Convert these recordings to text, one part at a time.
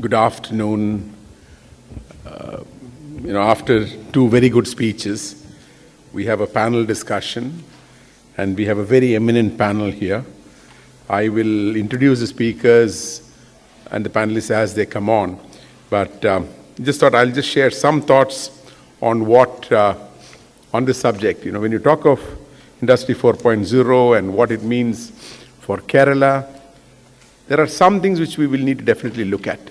Good afternoon. After two very good speeches, we have a panel discussion, and we have a very eminent panel here. I will introduce the speakers and the panelists as they come on, but just thought I'll just share some thoughts on on this subject. When you talk of Industry 4.0 and what it means for Kerala, there are some things which we will need to definitely look at.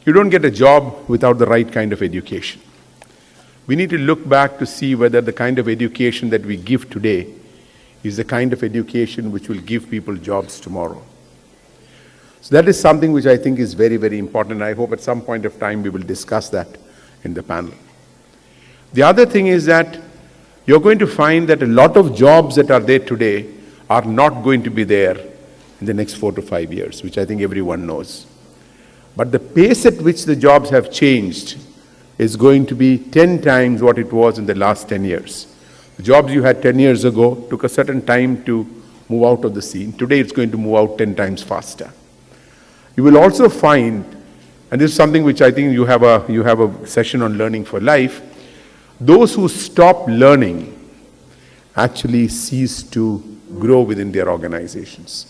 You don't get a job without the right kind of education. We need to look back to see whether the kind of education that we give today is the kind of education which will give people jobs tomorrow. So that is something which I think is very, very important. I hope at some point of time we will discuss that in the panel. The other thing is that you're going to find that a lot of jobs that are there today are not going to be there in the next 4 to 5 years, which I think everyone knows. But the pace at which the jobs have changed is going to be 10 times what it was in the last 10 years. The jobs you had 10 years ago took a certain time to move out of the scene. Today it's going to move out 10 times faster. You will also find, and this is something which I think you have a session on learning for life, those who stop learning actually cease to grow within their organizations.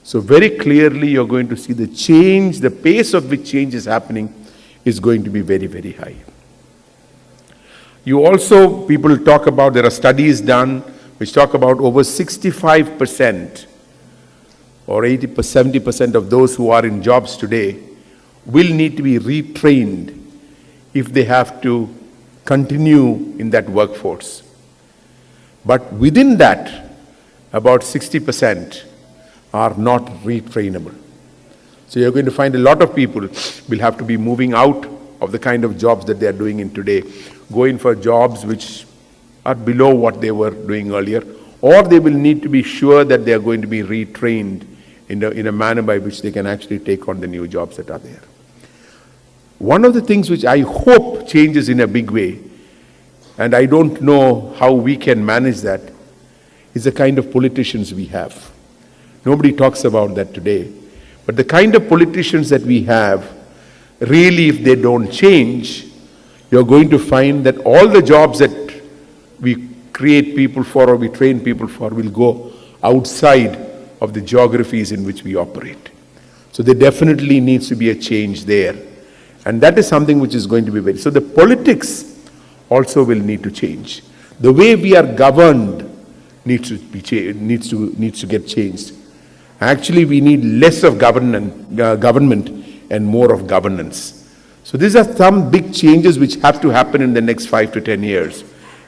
So very clearly you're going to see the change, the pace of which change is happening is going to be very, very high. People talk about, there are studies done which talk about over 65% or 70% of those who are in jobs today will need to be retrained if they have to continue in that workforce. But within that, about 60% are not retrainable. So you're going to find a lot of people will have to be moving out of the kind of jobs that they are doing in today, going for jobs which are below what they were doing earlier, or they will need to be sure that they are going to be retrained in a manner by which they can actually take on the new jobs that are there. One of the things which I hope changes in a big way, and I don't know how we can manage that, is the kind of politicians we have. Nobody talks about that today. But the kind of politicians that we have, really if they don't change, you're going to find that all the jobs that we create people for or we train people for will go outside of the geographies in which we operate. So there definitely needs to be a change there. And that is something which is going to be so the politics also will need to change. The way we are governed needs to get changed. Actually, we need less of government and more of governance. So these are some big changes which have to happen in the next 5 to 10 years.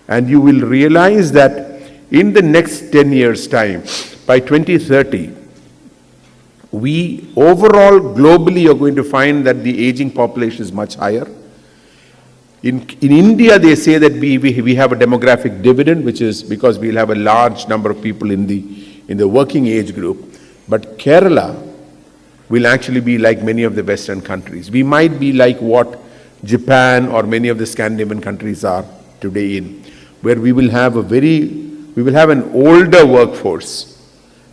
And you will realize that in the next 10 years' time, by 2030, we overall globally are going to find that the aging population is much higher. In India, they say that we have a demographic dividend, which is because we'll have a large number of people in the working age group. But Kerala will actually be like many of the Western countries. We might be like what Japan or many of the Scandinavian countries are today in, where we will have an older workforce,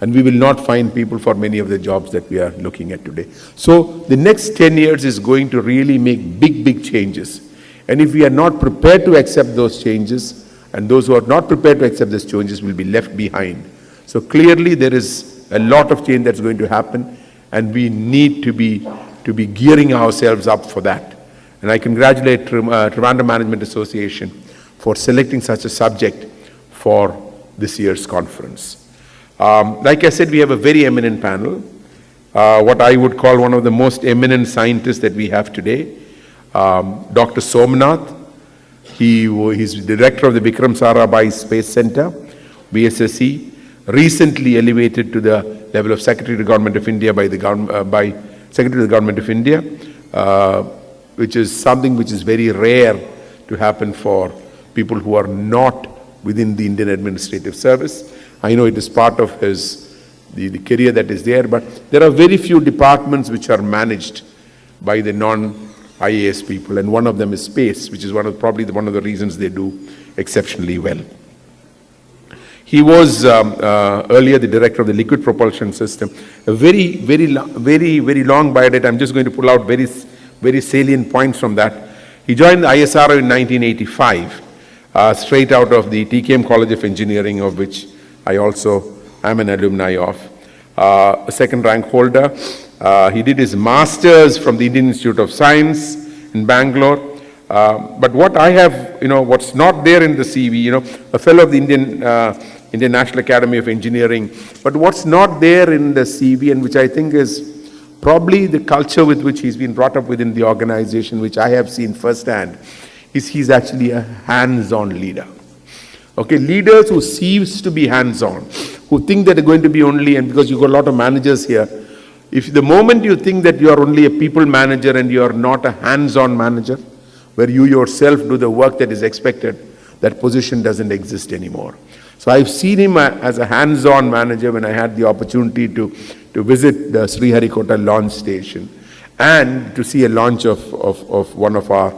and we will not find people for many of the jobs that we are looking at today. So the next 10 years is going to really make big, big changes. And if we are not prepared to accept those changes, and those who are not prepared to accept those changes will be left behind. So clearly there is a lot of change that's going to happen, and we need to be gearing ourselves up for that. And I congratulate Trivandrum Management Association for selecting such a subject for this year's conference. Like I said, we have a very eminent panel, what I would call one of the most eminent scientists that we have today. Dr. Somnath, he's the director of the Vikram Sarabhai Space Center, VSSC, recently elevated to the level of Secretary to the Government of India by Secretary to the Government of India, which is something which is very rare to happen for people who are not within the Indian Administrative Service. I know it is part of the career that is there, but there are very few departments which are managed by the non-IAS people, and one of them is space, which is probably one of the reasons they do exceptionally well. He was earlier the director of the liquid propulsion system. A very long biodata. I'm just going to pull out very salient points from that. He joined the ISRO in 1985, straight out of the TKM College of Engineering, of which I also am an alumni of. A second rank holder. He did his master's from the Indian Institute of Science in Bangalore. But what I have, what's not there in the CV, a fellow of the Indian National Academy of Engineering, but what's not there in the CV, and which I think is probably the culture with which he's been brought up within the organization, which I have seen firsthand, is he's actually a hands-on leader. Okay, leaders who seems to be hands-on, who think that they're going to be only, and because you've got a lot of managers here, if the moment you think that you are only a people manager and you are not a hands-on manager, where you yourself do the work that is expected, that position doesn't exist anymore. So I've seen him as a hands-on manager when I had the opportunity to visit the Sriharikota launch station and to see a launch of one of our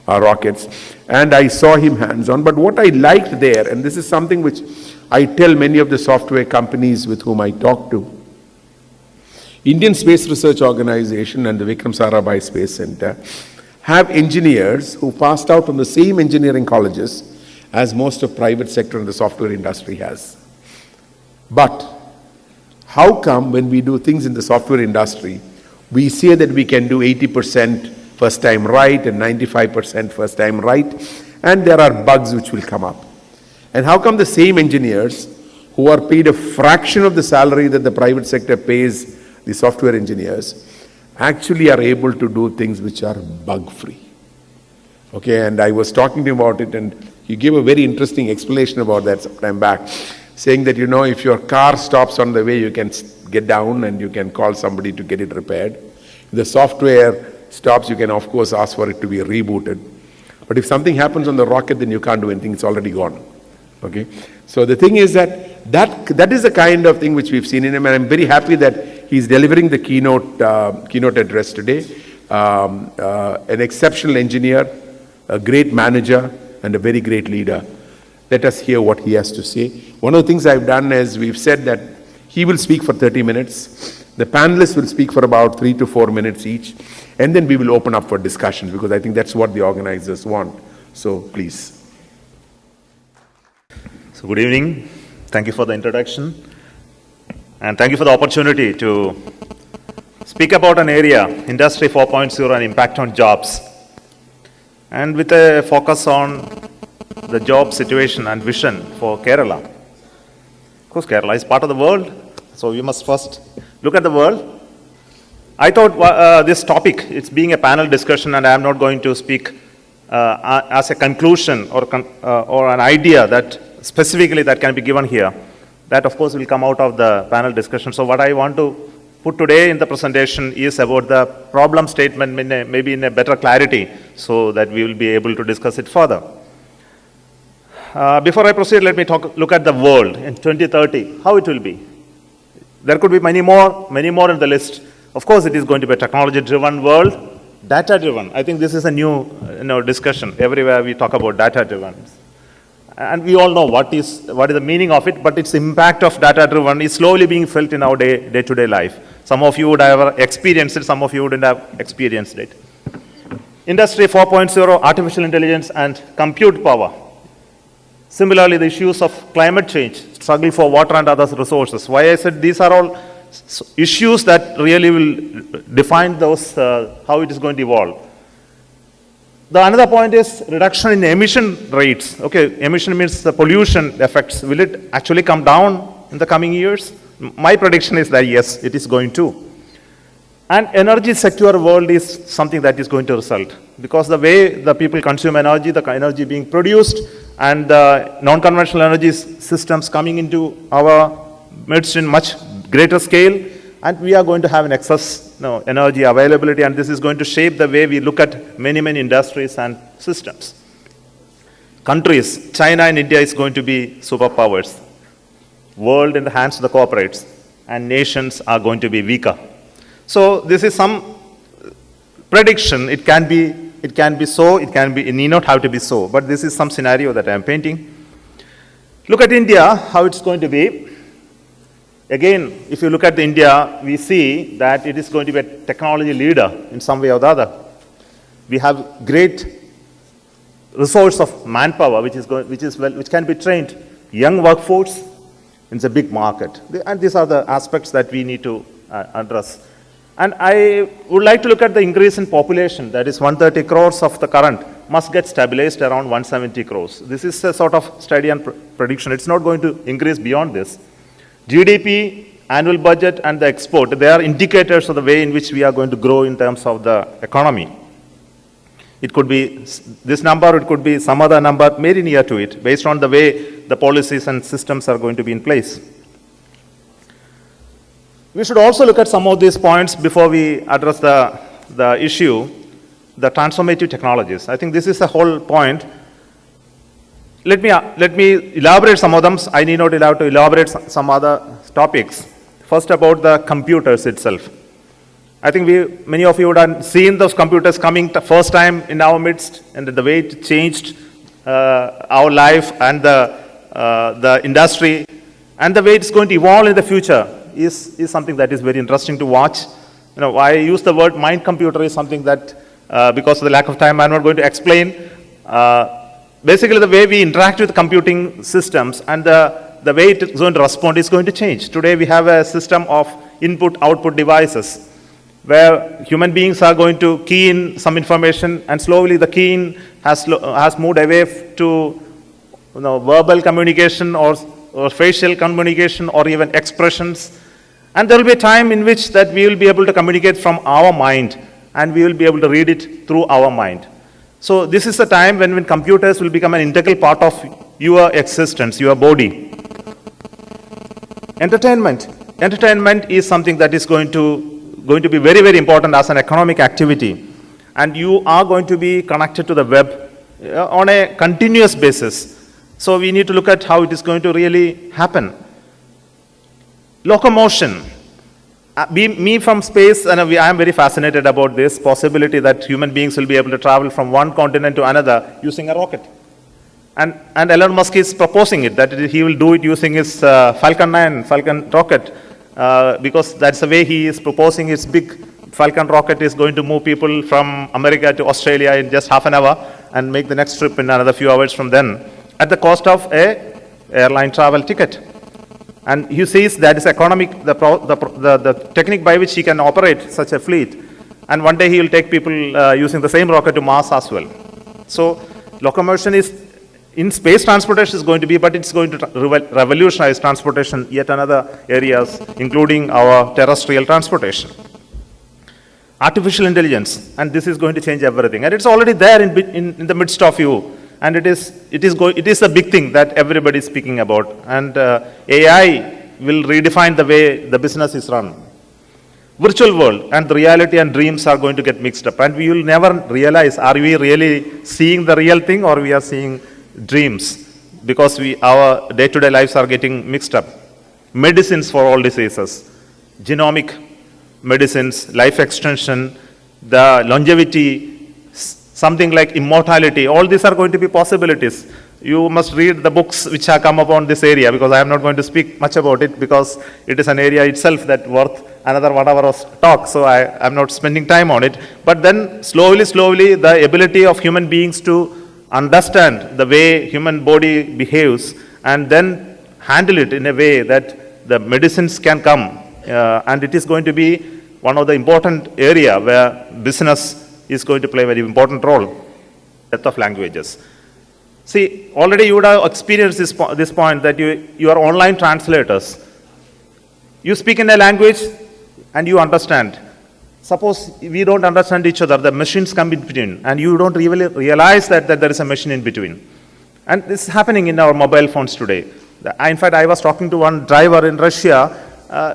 rockets. And I saw him hands-on. But what I liked there, and this is something which I tell many of the software companies with whom I talk to, Indian Space Research Organization and the Vikram Sarabhai Space Center have engineers who passed out from the same engineering colleges as most of private sector in the software industry has. But how come when we do things in the software industry, we say that we can do 80% first time right and 95% first time right, and there are bugs which will come up? And how come the same engineers who are paid a fraction of the salary that the private sector pays the software engineers actually are able to do things which are bug-free? Okay, and I was talking to him about it, and he gave a very interesting explanation about that some time back, saying that, if your car stops on the way, you can get down and you can call somebody to get it repaired. If the software stops, you can, of course, ask for it to be rebooted. But if something happens on the rocket, then you can't do anything, it's already gone. Okay, so the thing is that is the kind of thing which we've seen in him, and I'm very happy that he's delivering the keynote address today. An exceptional engineer, a great manager, and a very great leader. Let us hear what he has to say. One of the things I've done is we've said that he will speak for 30 minutes. The panelists will speak for about 3 to 4 minutes each, and then we will open up for discussion, because I think that's what the organizers want. So please. So good evening. Thank you for the introduction. And thank you for the opportunity to speak about an area, Industry 4.0 and impact on jobs. And with a focus on the job situation and vision for Kerala. Of course, Kerala is part of the world, so we must first look at the world. I thought this topic, it's being a panel discussion, and I am not going to speak as a conclusion or an idea that specifically that can be given here. That, of course, will come out of the panel discussion. So what I want to put today in the presentation is about the problem statement, maybe in a better clarity, so that we will be able to discuss it further. Before I proceed, let me look at the world in 2030, how it will be. There could be many more in the list. Of course, it is going to be a technology-driven world, data-driven. I think this is a new discussion. Everywhere we talk about data-driven. And we all know what is the meaning of it, but its impact of data-driven is slowly being felt in our day-to-day life. Some of you would have experienced it, some of you wouldn't have experienced it. Industry 4.0, artificial intelligence and compute power. Similarly, the issues of climate change, struggle for water and other resources. Why I said these are all issues that really will define those, how it is going to evolve. The another point is reduction in emission rates. Okay, emission means the pollution effects. Will it actually come down in the coming years? My prediction is that yes, it is going to. And energy secure world is something that is going to result, because the way the people consume energy, the energy being produced, and the non-conventional energy systems coming into our midst in much greater scale, and we are going to have an excess energy availability, and this is going to shape the way we look at many industries and systems. Countries, China and India is going to be superpowers. World in the hands of the corporates, and nations are going to be weaker. So this is some prediction. It can be so, it need not have to be so, but this is some scenario that I am painting. Look at India, how it's going to be. Again, if you look at India, we see that it is going to be a technology leader in some way or the other. We have great resource of manpower, which can be trained. Young workforce, it's a big market. And these are the aspects that we need to address. And I would like to look at the increase in population, that is 130 crores of the current, must get stabilized around 170 crores. This is a sort of study and prediction. It's not going to increase beyond this. GDP, annual budget, and the export, they are indicators of the way in which we are going to grow in terms of the economy. It could be this number, it could be some other number, very near to it, based on the way the policies and systems are going to be in place. We should also look at some of these points before we address the issue, the transformative technologies. I think this is the whole point. Let me elaborate some of them. I need not allow to elaborate some other topics. First, about the computers itself. I think many of you would have seen those computers coming the first time in our midst, and the way it changed our life and the industry, and the way it's going to evolve in the future is something that is very interesting to watch. You know, I use the word mind computer is something that, because of the lack of time, I'm not going to explain. Basically, the way we interact with computing systems and the way it is going to respond is going to change. Today, we have a system of input-output devices where human beings are going to key in some information, and slowly the keying has moved away to verbal communication or facial communication or even expressions. And there will be a time in which that we will be able to communicate from our mind, and we will be able to read it through our mind. So this is the time when computers will become an integral part of your existence, your body. Entertainment is something that is going to be very, very important as an economic activity. And you are going to be connected to the web on a continuous basis. So we need to look at how it is going to really happen. Locomotion. Me from space, and I am very fascinated about this possibility that human beings will be able to travel from one continent to another using a rocket. And Elon Musk is proposing it, that he will do it using his Falcon 9, Falcon rocket, because that's the way he is proposing his big Falcon rocket is going to move people from America to Australia in just half an hour and make the next trip in another few hours from then, at the cost of a airline travel ticket. And he says that is economic, the technique by which he can operate such a fleet. And one day he will take people using the same rocket to Mars as well. So locomotion is, in space transportation is going to be, but it's going to revolutionize transportation, yet another areas, including our terrestrial transportation. Artificial intelligence, and this is going to change everything. And it's already there in the midst of you. And it is a big thing that everybody is speaking about. And AI will redefine the way the business is run. Virtual world and the reality and dreams are going to get mixed up. And we will never realize, are we really seeing the real thing or we are seeing dreams? Because our day-to-day lives are getting mixed up. Medicines for all diseases, genomic medicines, life extension, the longevity, something like immortality, all these are going to be possibilities. You must read the books which have come upon this area, because I am not going to speak much about it, because it is an area itself that worth another 1 hour of talk, so I am not spending time on it. But then slowly, the ability of human beings to understand the way human body behaves and then handle it in a way that the medicines can come. And it is going to be one of the important area where business is going to play a very important role. Depth of languages. See, already you would have experienced this point that you are online translators. You speak in a language and you understand. Suppose we don't understand each other, the machines come in between, and you don't really realize that there is a machine in between. And this is happening in our mobile phones today. In fact, I was talking to one driver in Russia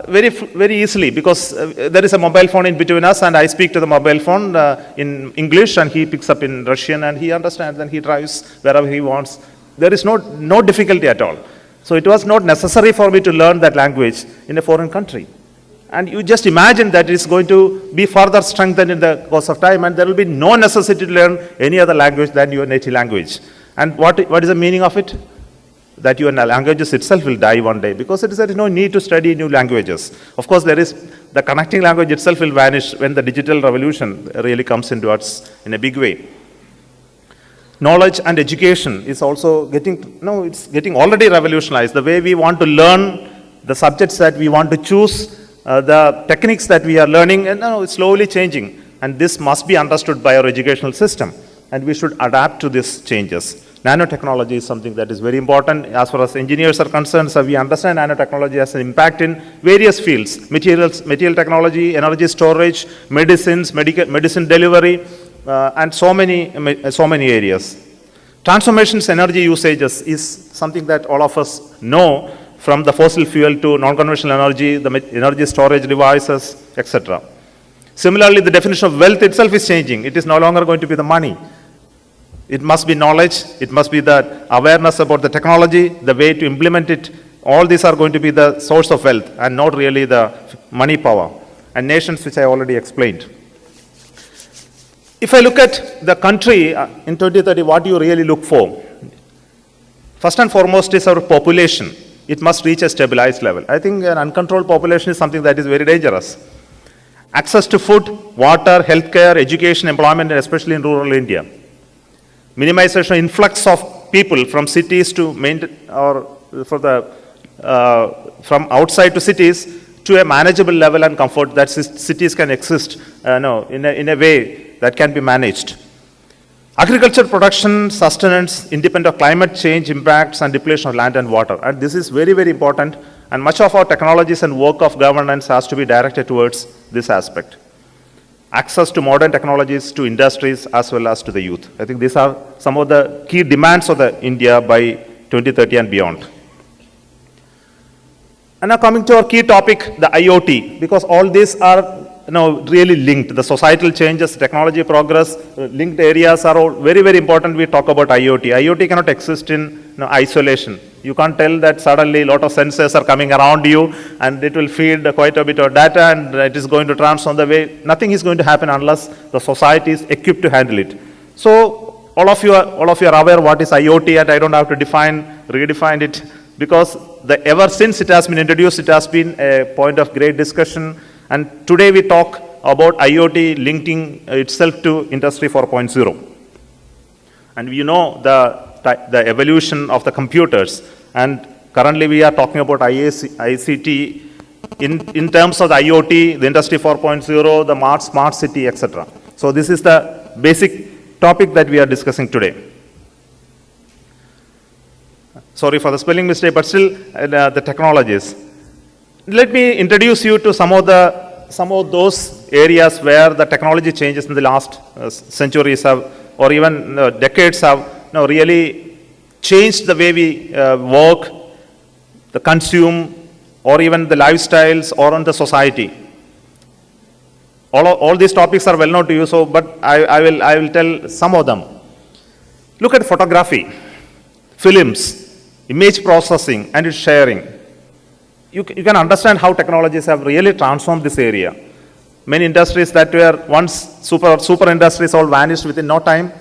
very easily, because there is a mobile phone in between us, and I speak to the mobile phone in English, and he picks up in Russian, and he understands, and he drives wherever he wants. There is no difficulty at all. So it was not necessary for me to learn that language in a foreign country. And you just imagine that it's going to be further strengthened in the course of time, and there will be no necessity to learn any other language than your native language. And what is the meaning of it? that your languages itself will die one day, because there is no need to study new languages. Of course, the connecting language itself will vanish when the digital revolution really comes into us in a big way. Knowledge and education is also it's getting already revolutionized. The way we want to learn, the subjects that we want to choose, the techniques that we are learning, and it's slowly changing. And this must be understood by our educational system, and we should adapt to these changes. Nanotechnology is something that is very important. As far as engineers are concerned, so we understand nanotechnology has an impact in various fields: material technology, energy storage, medicines, medicine delivery, and so many areas. Transformations energy usages is something that all of us know, from the fossil fuel to non-conventional energy, the energy storage devices, etc. Similarly, the definition of wealth itself is changing. It is no longer going to be the money. It must be knowledge, it must be the awareness about the technology, the way to implement it. All these are going to be the source of wealth and not really the money power. And nations, which I already explained. If I look at the country in 2030, what do you really look for? First and foremost is our population. It must reach a stabilized level. I think an uncontrolled population is something that is very dangerous. Access to food, water, healthcare, education, employment, and especially in rural India. Minimization of influx of people from cities to from outside to cities to a manageable level and comfort that cities can exist in a way that can be managed. Agriculture production, sustenance, independent of climate change impacts and depletion of land and water. And this is very, very important. And much of our technologies and work of governance has to be directed towards this aspect. Access to modern technologies, to industries, as well as to the youth. I think these are some of the key demands of the India by 2030 and beyond. And now coming to our key topic, the IoT, because all these are really linked. The societal changes, technology progress, linked areas are all very, very important. We talk about IoT. IoT cannot exist in isolation. You can't tell that suddenly a lot of sensors are coming around you and it will feed quite a bit of data and it is going to transform the way. Nothing is going to happen unless the society is equipped to handle it. So all of you are aware what is IoT, and I don't have to redefine it, because ever since it has been introduced, it has been a point of great discussion. And today we talk about IoT linking itself to Industry 4.0. And we know the evolution of the computers. And currently we are talking about ICT in terms of the IoT, the Industry 4.0, the smart city, etc. So this is the basic topic that we are discussing today. Sorry for the spelling mistake, but still the technologies. Let me introduce you to some of those areas where the technology changes in the last centuries have, or even decades have really changed the way we work, the consume, or even the lifestyles or on the society. All these topics are well known to you, but I will tell some of them. Look at photography, films, image processing, and its sharing. You can understand how technologies have really transformed this area. Many industries that were once super industries all vanished within no time.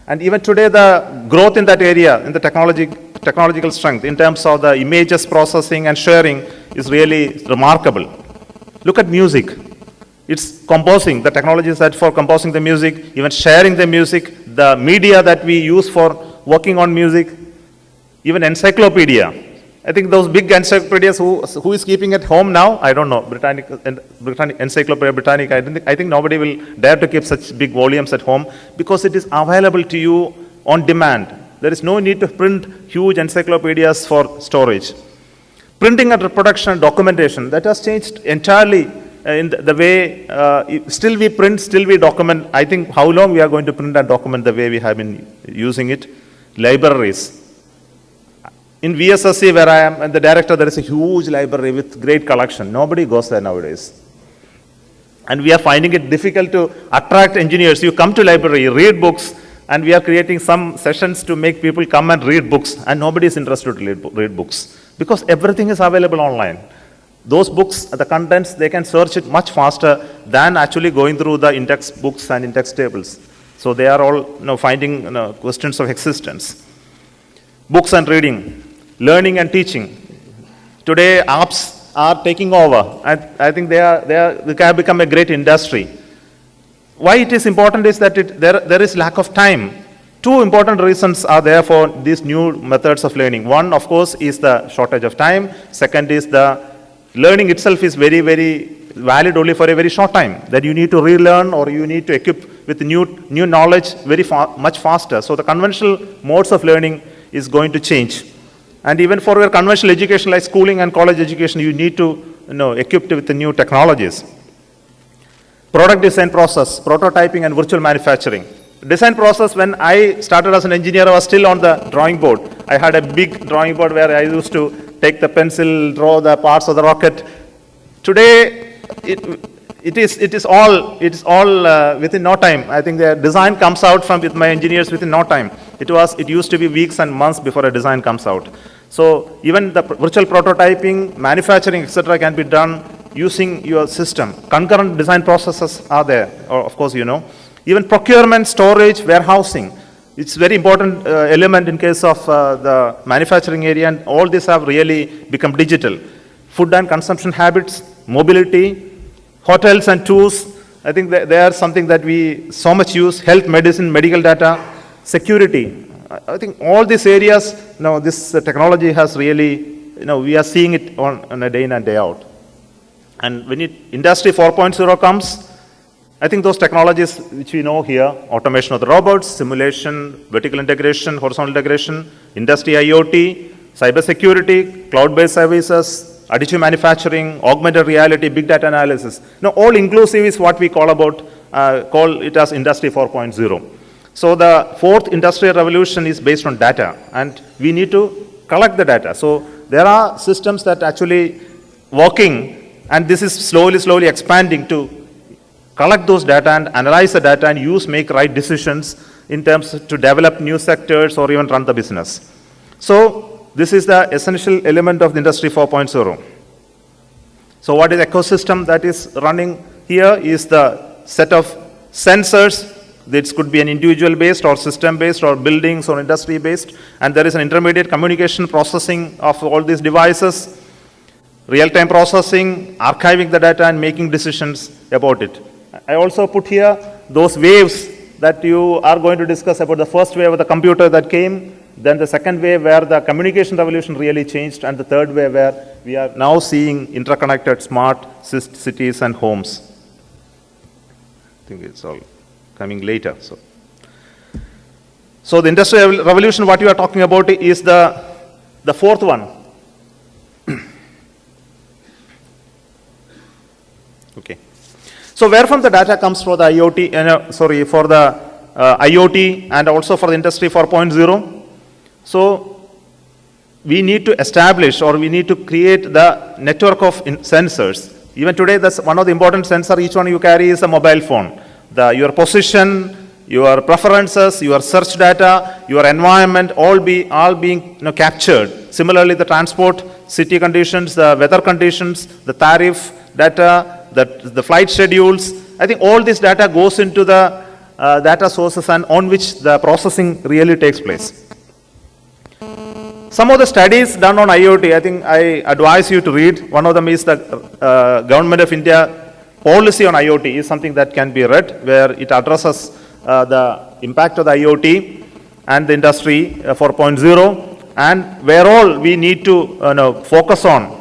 And even today, the growth in that area, in the technological strength, in terms of the images processing and sharing, is really remarkable. Look at music. It's composing, the technologies that for composing the music, even sharing the music, the media that we use for working on music, even encyclopedia. I think those big encyclopedias, who is keeping at home now? I don't know. Britannic Encyclopedia Britannica. I think nobody will dare to keep such big volumes at home, because it is available to you on demand. There is no need to print huge encyclopedias for storage. Printing and reproduction and documentation, that has changed entirely in the way, still we print, still we document. I think how long we are going to print and document the way we have been using it. Libraries. In VSSC, where I am the director, there is a huge library with great collection. Nobody goes there nowadays. And we are finding it difficult to attract engineers. You come to library, read books, and we are creating some sessions to make people come and read books, and nobody is interested to read books, because everything is available online. Those books, the contents, they can search it much faster than actually going through the index books and index tables. So they are all finding questions of existence. Books and reading. learning and teaching. Today, apps are taking over. I think they have become a great industry. Why it is important is that there is lack of time. Two important reasons are there for these new methods of learning. One, of course, is the shortage of time. Second is the learning itself is very, very valid only for a very short time. That you need to relearn or you need to equip with new knowledge much faster. So the conventional modes of learning is going to change. And even for your conventional education like schooling and college education, you need to equip with the new technologies. Product design process, prototyping and virtual manufacturing. Design process, when I started as an engineer, I was still on the drawing board. I had a big drawing board where I used to take the pencil, draw the parts of the rocket. Today, it is all within no time. I think the design comes out with my engineers within no time. It used to be weeks and months before a design comes out. So even the virtual prototyping, manufacturing, etc., can be done using your system. Concurrent design processes are there, or of course you know. Even procurement, storage, warehousing. It's very important element in case of the manufacturing area, and all these have really become digital. Food and consumption habits, mobility, hotels and tours. I think they are something that we so much use. Health, medicine, medical data, security. I think all these areas, this technology has really, we are seeing it on a day in and day out. And when Industry 4.0 comes, I think those technologies which we know here, automation of the robots, simulation, vertical integration, horizontal integration, industry IoT, cybersecurity, cloud-based services, additive manufacturing, augmented reality, big data analysis. All inclusive is what we call it as Industry 4.0. So the fourth industrial revolution is based on data, and we need to collect the data. So there are systems that actually working, and this is slowly expanding to collect those data and analyze the data and make right decisions in terms to develop new sectors or even run the business. So this is the essential element of the Industry 4.0. So what is the ecosystem that is running here is the set of sensors. This could be an individual based or system based or buildings or industry based, and there is an intermediate communication processing of all these devices, real-time processing, archiving the data and making decisions about it. I also put here those waves that you are going to discuss about the first wave of the computer that came, then the second wave where the communication revolution really changed, and the third wave where we are now seeing interconnected smart cities and homes. I think it's all coming later. So the industrial revolution, what you are talking about is the fourth one. Okay. So where from the data comes for the IoT, for the IoT and also for the Industry 4.0? So we need to establish or we need to create the network of sensors. Even today, that's one of the important sensors each one you carry is a mobile phone. Your position, your preferences, your search data, your environment, all being captured. Similarly, the transport, city conditions, the weather conditions, the tariff data, the flight schedules. I think all this data goes into the data sources and on which the processing really takes place. Some of the studies done on IoT, I think I advise you to read. One of them is the Government of India policy on IoT is something that can be read, where it addresses the impact of the IoT and the Industry 4.0, and where all we need to focus on,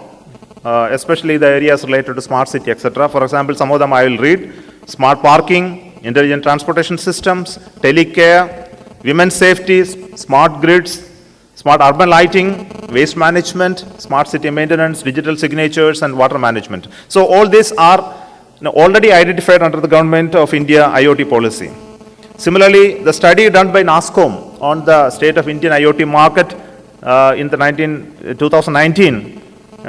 especially the areas related to smart city, etc. For example, some of them I will read: smart parking, intelligent transportation systems, telecare, women's safety, smart grids, smart urban lighting, waste management, smart city maintenance, digital signatures, and water management. So all these are already identified under the Government of India IoT policy. Similarly, the study done by NASSCOM on the state of Indian IoT market in the 2019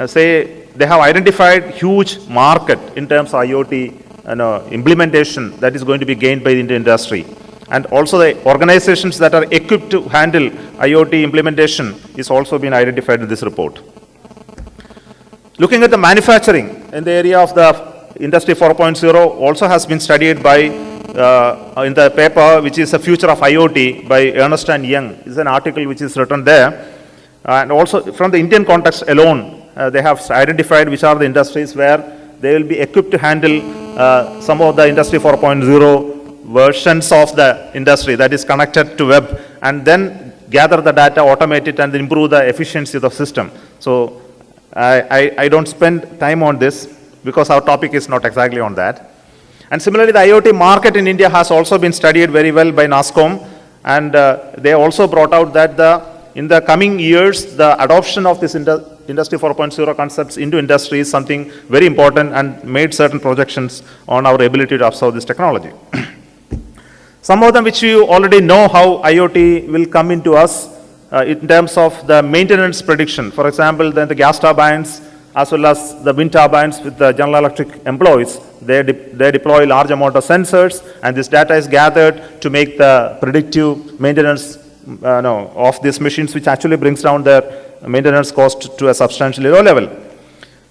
say they have identified huge market in terms of IoT implementation that is going to be gained by the Indian industry. And also the organizations that are equipped to handle IoT implementation is also been identified in this report. Looking at the manufacturing in the area of the Industry 4.0 also has been studied by in the paper which is a future of IoT by Ernst & Young. It's an article which is written there. And also from the Indian context alone, they have identified which are the industries where they will be equipped to handle some of the Industry 4.0 versions of the industry that is connected to web, and then gather the data, automate it, and improve the efficiency of the system. So I don't spend time on this because our topic is not exactly on that. And similarly, the IoT market in India has also been studied very well by NASSCOM, and they also brought out that in the coming years, the adoption of this Industry 4.0 concepts into industry is something very important, and made certain projections on our ability to absorb this technology. Some of them which you already know how IoT will come into us in terms of the maintenance prediction. For example, then the gas turbines as well as the wind turbines with the General Electric employees, they deploy large amount of sensors, and this data is gathered to make the predictive maintenance of these machines, which actually brings down their maintenance cost to a substantially low level.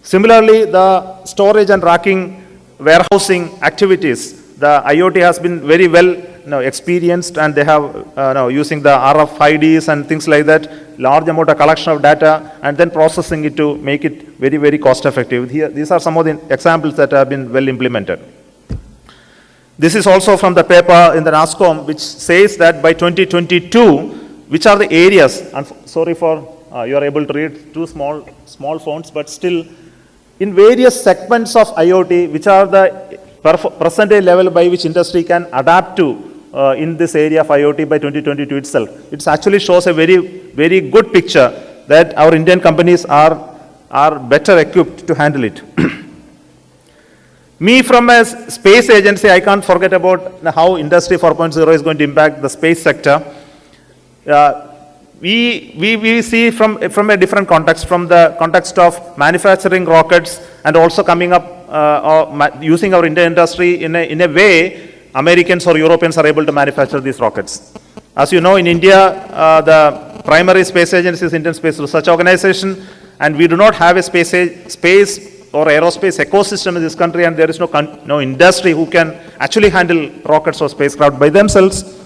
Similarly, the storage and racking, warehousing activities, the IoT has been very well experienced, and they have using the RFIDs and things like that, large amount of collection of data, and then processing it to make it very, very cost effective. Here, these are some of the examples that have been well implemented. This is also from the paper in the NASSCOM, which says that by 2022, which are the areas, and sorry for you are able to read too small fonts, but still, in various segments of IoT, which are the percentage level by which industry can adapt to in this area of IoT by 2022 itself. It actually shows a very, very good picture that our Indian companies are better equipped to handle it. Me from a space agency, I can't forget about how Industry 4.0 is going to impact the space sector. We see from a different context, from the context of manufacturing rockets, and also coming up using our Indian industry in a way Americans or Europeans are able to manufacture these rockets. As you know, in India, the primary space agency is Indian Space Research Organization, and we do not have a space or aerospace ecosystem in this country, and there is no industry who can actually handle rockets or spacecraft by themselves.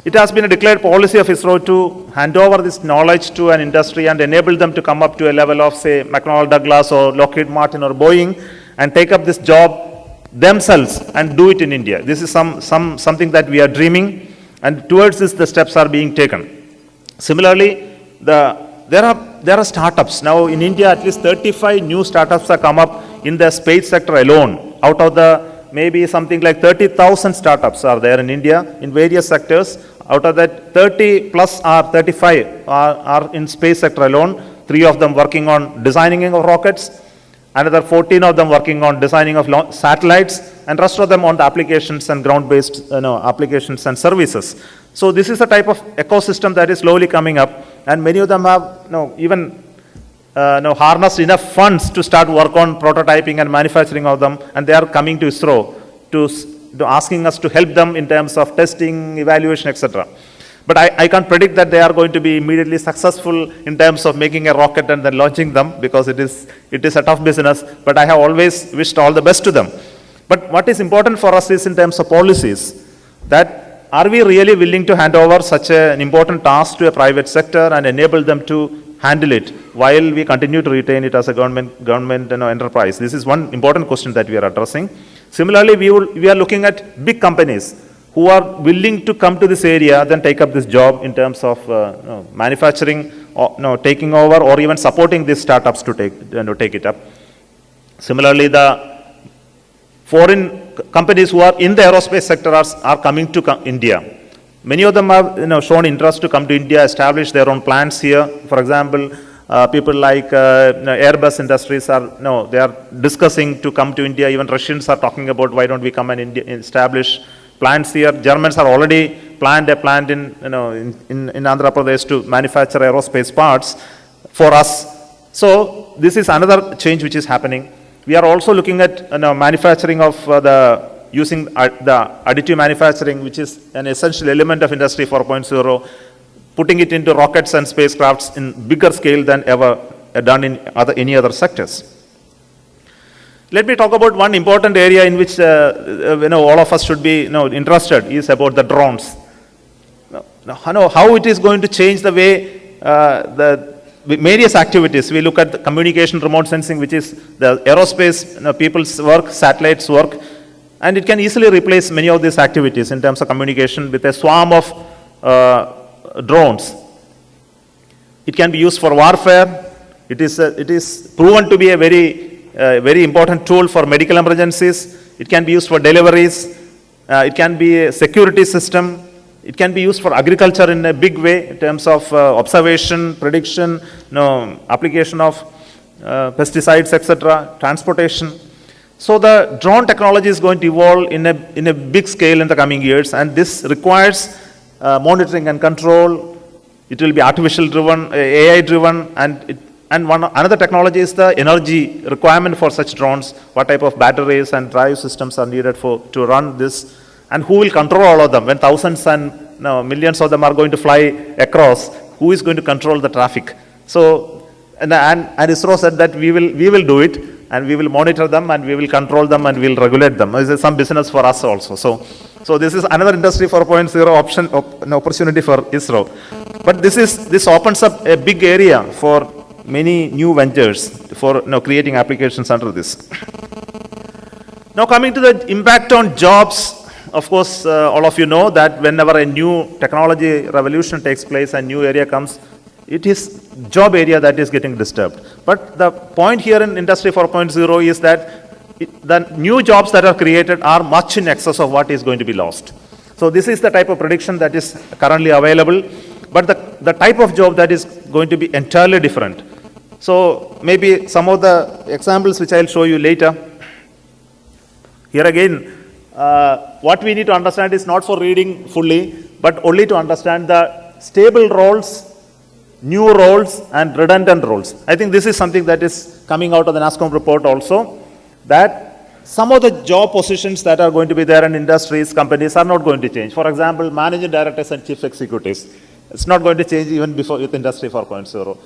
It has been a declared policy of ISRO to hand over this knowledge to an industry and enable them to come up to a level of, say, McDonnell Douglas or Lockheed Martin or Boeing, and take up this job themselves and do it in India. This is something that we are dreaming, and towards this the steps are being taken. Similarly, there are startups. Now in India, at least 35 new startups have come up in the space sector alone. Out of the maybe something like 30,000 startups are there in India in various sectors. Out of that, 30 plus are 35 are in space sector alone. 3 of them working on designing of rockets, another 14 of them working on designing of satellites, and rest of them on the applications and ground-based applications and services. So this is a type of ecosystem that is slowly coming up, and many of them have even harnessed enough funds to start work on prototyping and manufacturing of them, and they are coming to ISRO to asking us to help them in terms of testing, evaluation, etc. But I can't predict that they are going to be immediately successful in terms of making a rocket and then launching them, because it is a tough business, but I have always wished all the best to them. But what is important for us is in terms of policies, that are we really willing to hand over such an important task to a private sector and enable them to handle it while we continue to retain it as a government enterprise? This is one important question that we are addressing. Similarly, we are looking at big companies who are willing to come to this area, then take up this job in terms of manufacturing, or taking over, or even supporting these startups to take it up. Similarly, the foreign companies who are in the aerospace sector are coming to India. Many of them have shown interest to come to India, establish their own plants here. For example, people like Airbus Industries they are discussing to come to India. Even Russians are talking about why don't we come and establish plants here. Germans are already planned a plant in Andhra Pradesh to manufacture aerospace parts for us. So this is another change which is happening. We are also looking at manufacturing of using the additive manufacturing, which is an essential element of Industry 4.0, putting it into rockets and spacecrafts in bigger scale than ever done in any other sectors. Let me talk about one important area in which all of us should be interested, is about the drones. How it is going to change the way various activities. We look at the communication, remote sensing, which is the aerospace, people's work, satellites work, and it can easily replace many of these activities in terms of communication with a swarm of drones. It can be used for warfare. It is proven to be a very important tool for medical emergencies. It can be used for deliveries. It can be a security system. It can be used for agriculture in a big way in terms of observation, prediction, application of pesticides, etc., transportation. So the drone technology is going to evolve in a big scale in the coming years, and this requires monitoring and control. It will be artificial driven, AI driven, and another technology is the energy requirement for such drones. What type of batteries and drive systems are needed to run this, and who will control all of them? When thousands and millions of them are going to fly across, who is going to control the traffic? So, and ISRO said that we will do it, and we will monitor them, and we will control them, and we will regulate them. This is some business for us also. So this is another Industry 4.0 opportunity for ISRO. But this opens up a big area for many new ventures for creating applications under this. Now coming to the impact on jobs, of course, all of you know that whenever a new technology revolution takes place, a new area comes, it is job area that is getting disturbed. But the point here in Industry 4.0 is that the new jobs that are created are much in excess of what is going to be lost. So this is the type of prediction that is currently available, but the type of job that is going to be entirely different. So maybe some of the examples which I'll show you later. Here again, what we need to understand is not for reading fully, but only to understand the stable roles, new roles, and redundant roles. I think this is something that is coming out of the NASSCOM report also, that some of the job positions that are going to be there in industries, companies are not going to change. For example, managing directors and chief executives. It's not going to change even before with Industry 4.0.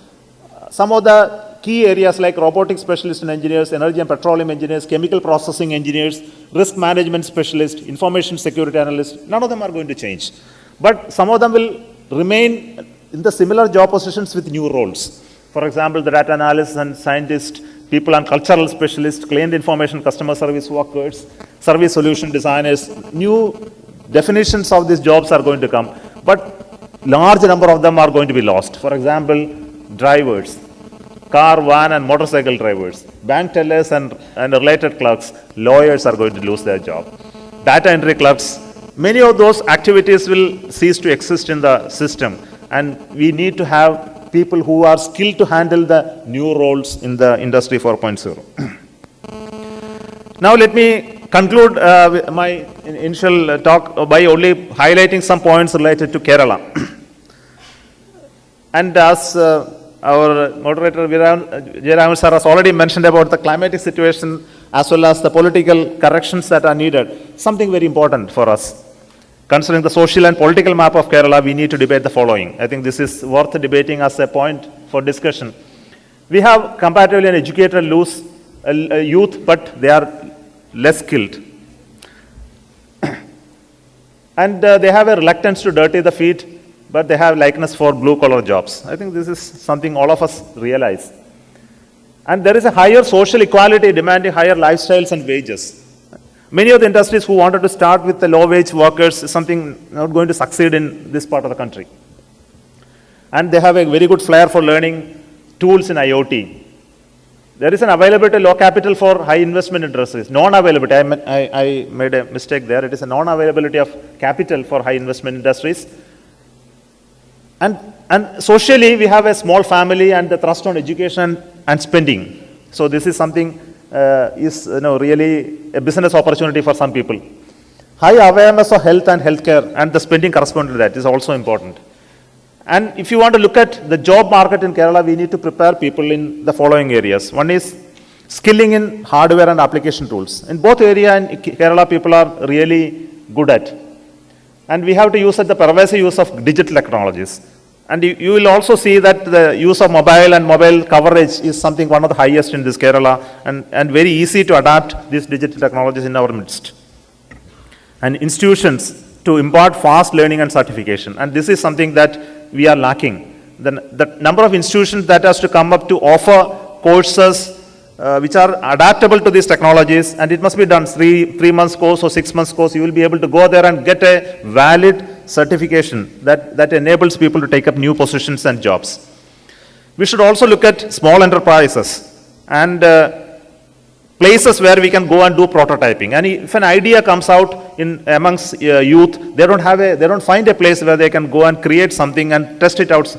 Some of the key areas like robotic specialists and engineers, energy and petroleum engineers, chemical processing engineers, risk management specialists, information security analysts, none of them are going to change. But some of them will remain in the similar job positions with new roles. For example, the data analysts and scientists, people and cultural specialists, client information, customer service workers, service solution designers, new definitions of these jobs are going to come. But large number of them are going to be lost. For example, drivers, car, van and motorcycle drivers, bank tellers and related clerks, lawyers are going to lose their job. Data entry clerks, many of those activities will cease to exist in the system, and we need to have people who are skilled to handle the new roles in the Industry 4.0. Now let me conclude my initial talk by only highlighting some points related to Kerala. And as our moderator Jayaraman sir has already mentioned about the climatic situation as well as the political corrections that are needed, something very important for us. Considering the social and political map of Kerala, we need to debate the following. I think this is worth debating as a point for discussion. We have comparatively an educated youth, but they are less skilled. And they have a reluctance to dirty the feet, but they have likeness for blue-collar jobs. I think this is something all of us realize. And there is a higher social equality demanding higher lifestyles and wages. Many of the industries who wanted to start with the low-wage workers is something not going to succeed in this part of the country. And they have a very good flair for learning tools in IoT. There is an availability low capital for high investment industries. Non-availability, I made a mistake there. It is a non-availability of capital for high investment industries. And socially, we have a small family and the thrust on education and spending. So this is something is really a business opportunity for some people. High awareness of health and healthcare and the spending corresponding to that is also important. And if you want to look at the job market in Kerala, we need to prepare people in the following areas. One is skilling in hardware and application tools. In both areas in Kerala, people are really good at. And we have to use the pervasive use of digital technologies. And you will also see that the use of mobile and mobile coverage is something one of the highest in this Kerala, and very easy to adapt these digital technologies in our midst. And institutions to impart fast learning and certification. And this is something that we are lacking. the number of institutions that has to come up to offer courses which are adaptable to these technologies, and it must be done 3 months course or 6 months course. You will be able to go there and get a valid certification that enables people to take up new positions and jobs. We should also look at small enterprises and places where we can go and do prototyping. And if an idea comes out amongst youth, they don't find a place where they can go and create something and test it out.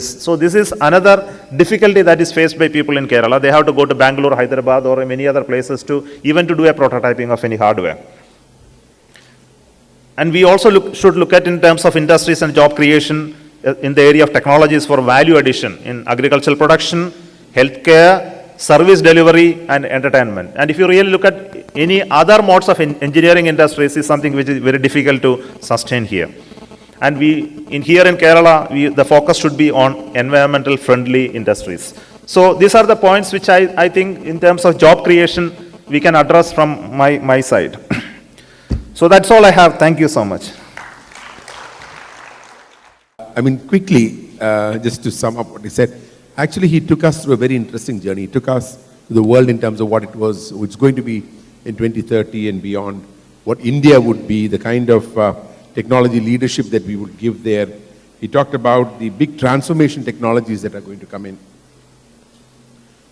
So this is another difficulty that is faced by people in Kerala. They have to go to Bangalore, Hyderabad, or many other places to do a prototyping of any hardware. And we also should look at in terms of industries and job creation in the area of technologies for value addition in agricultural production, healthcare, service delivery, and entertainment. And if you really look at any other modes of engineering industries, is something which is very difficult to sustain here. And here in Kerala, the focus should be on environmental friendly industries. So these are the points which I think in terms of job creation, we can address from my side. So that's all I have. Thank you so much. I mean, quickly, just to sum up what he said, actually he took us through a very interesting journey. He took us to the world in terms of what it was, it's going to be in 2030 and beyond, what India would be, the kind of technology leadership that we would give there. He talked about the big transformation technologies that are going to come in,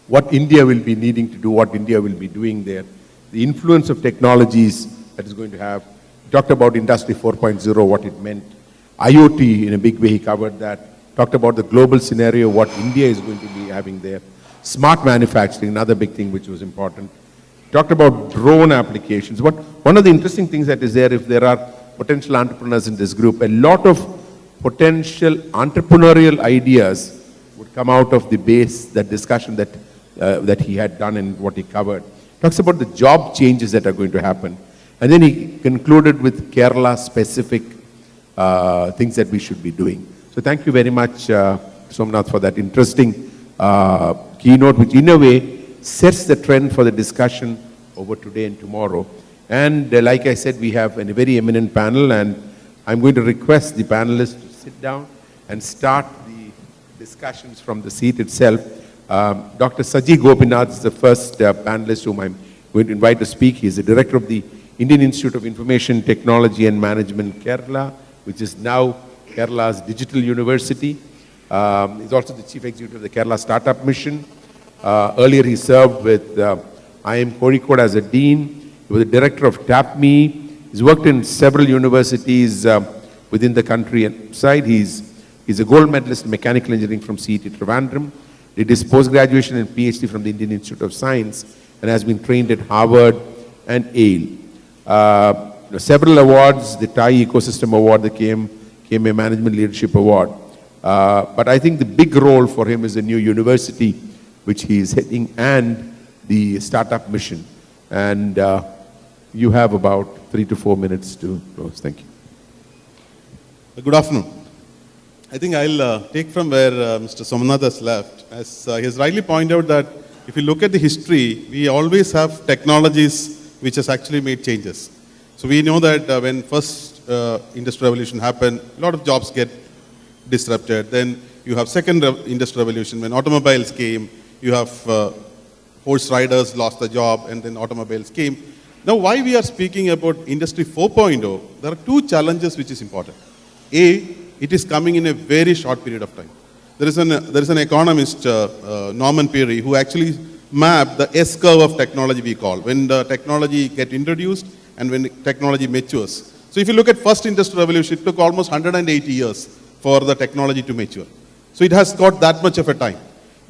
what India will be needing to do, what India will be doing there, the influence of technologies that is going to have. He talked about Industry 4.0, what it meant. IoT, in a big way, he covered that. Talked about the global scenario, what India is going to be having there. Smart manufacturing, another big thing which was important. Talked about drone applications. One of the interesting things that is there, if there are potential entrepreneurs in this group, a lot of potential entrepreneurial ideas would come out of the base, that discussion that he had done and what he covered. Talks about the job changes that are going to happen. And then he concluded with Kerala-specific things that we should be doing. So thank you very much, Somnath, for that interesting keynote, which in a way sets the trend for the discussion over today and tomorrow. And like I said, we have a very eminent panel, and I'm going to request the panelists to sit down and start the discussions from the seat itself. Dr. Saji Gopinath is the first panelist whom I'm going to invite to speak. He is the director of the Indian Institute of Information Technology and Management, Kerala, which is now Kerala's digital university. He's also the chief executive of the Kerala Startup Mission. Earlier, he served with IIM Kozhikode as a dean. He was the director of TAPME. He's worked in several universities within the country and outside. He's a gold medalist in mechanical engineering from CET Trivandrum. Did his post-graduation and PhD from the Indian Institute of Science and has been trained at Harvard and Yale. Several awards, the TIE Ecosystem Award that came a Management Leadership Award. But I think the big role for him is the new university, which he is heading, and the startup mission. And you have about 3 to 4 minutes to close. Thank you. Good afternoon. I think I'll take from where Mr. Somnath has left. As he has rightly pointed out that if you look at the history, we always have technologies which has actually made changes. So we know that when first industrial revolution happened, a lot of jobs get disrupted. Then you have second industrial revolution when automobiles came. You have horse riders lost the job, and then automobiles came. Now, why we are speaking about Industry 4.0, there are two challenges which is important. A, it is coming in a very short period of time. There is an economist, Norman Peary, who actually mapped the S-curve of technology, we call, when the technology get introduced and when the technology matures. So if you look at first industrial revolution, it took almost 180 years for the technology to mature. So it has got that much of a time.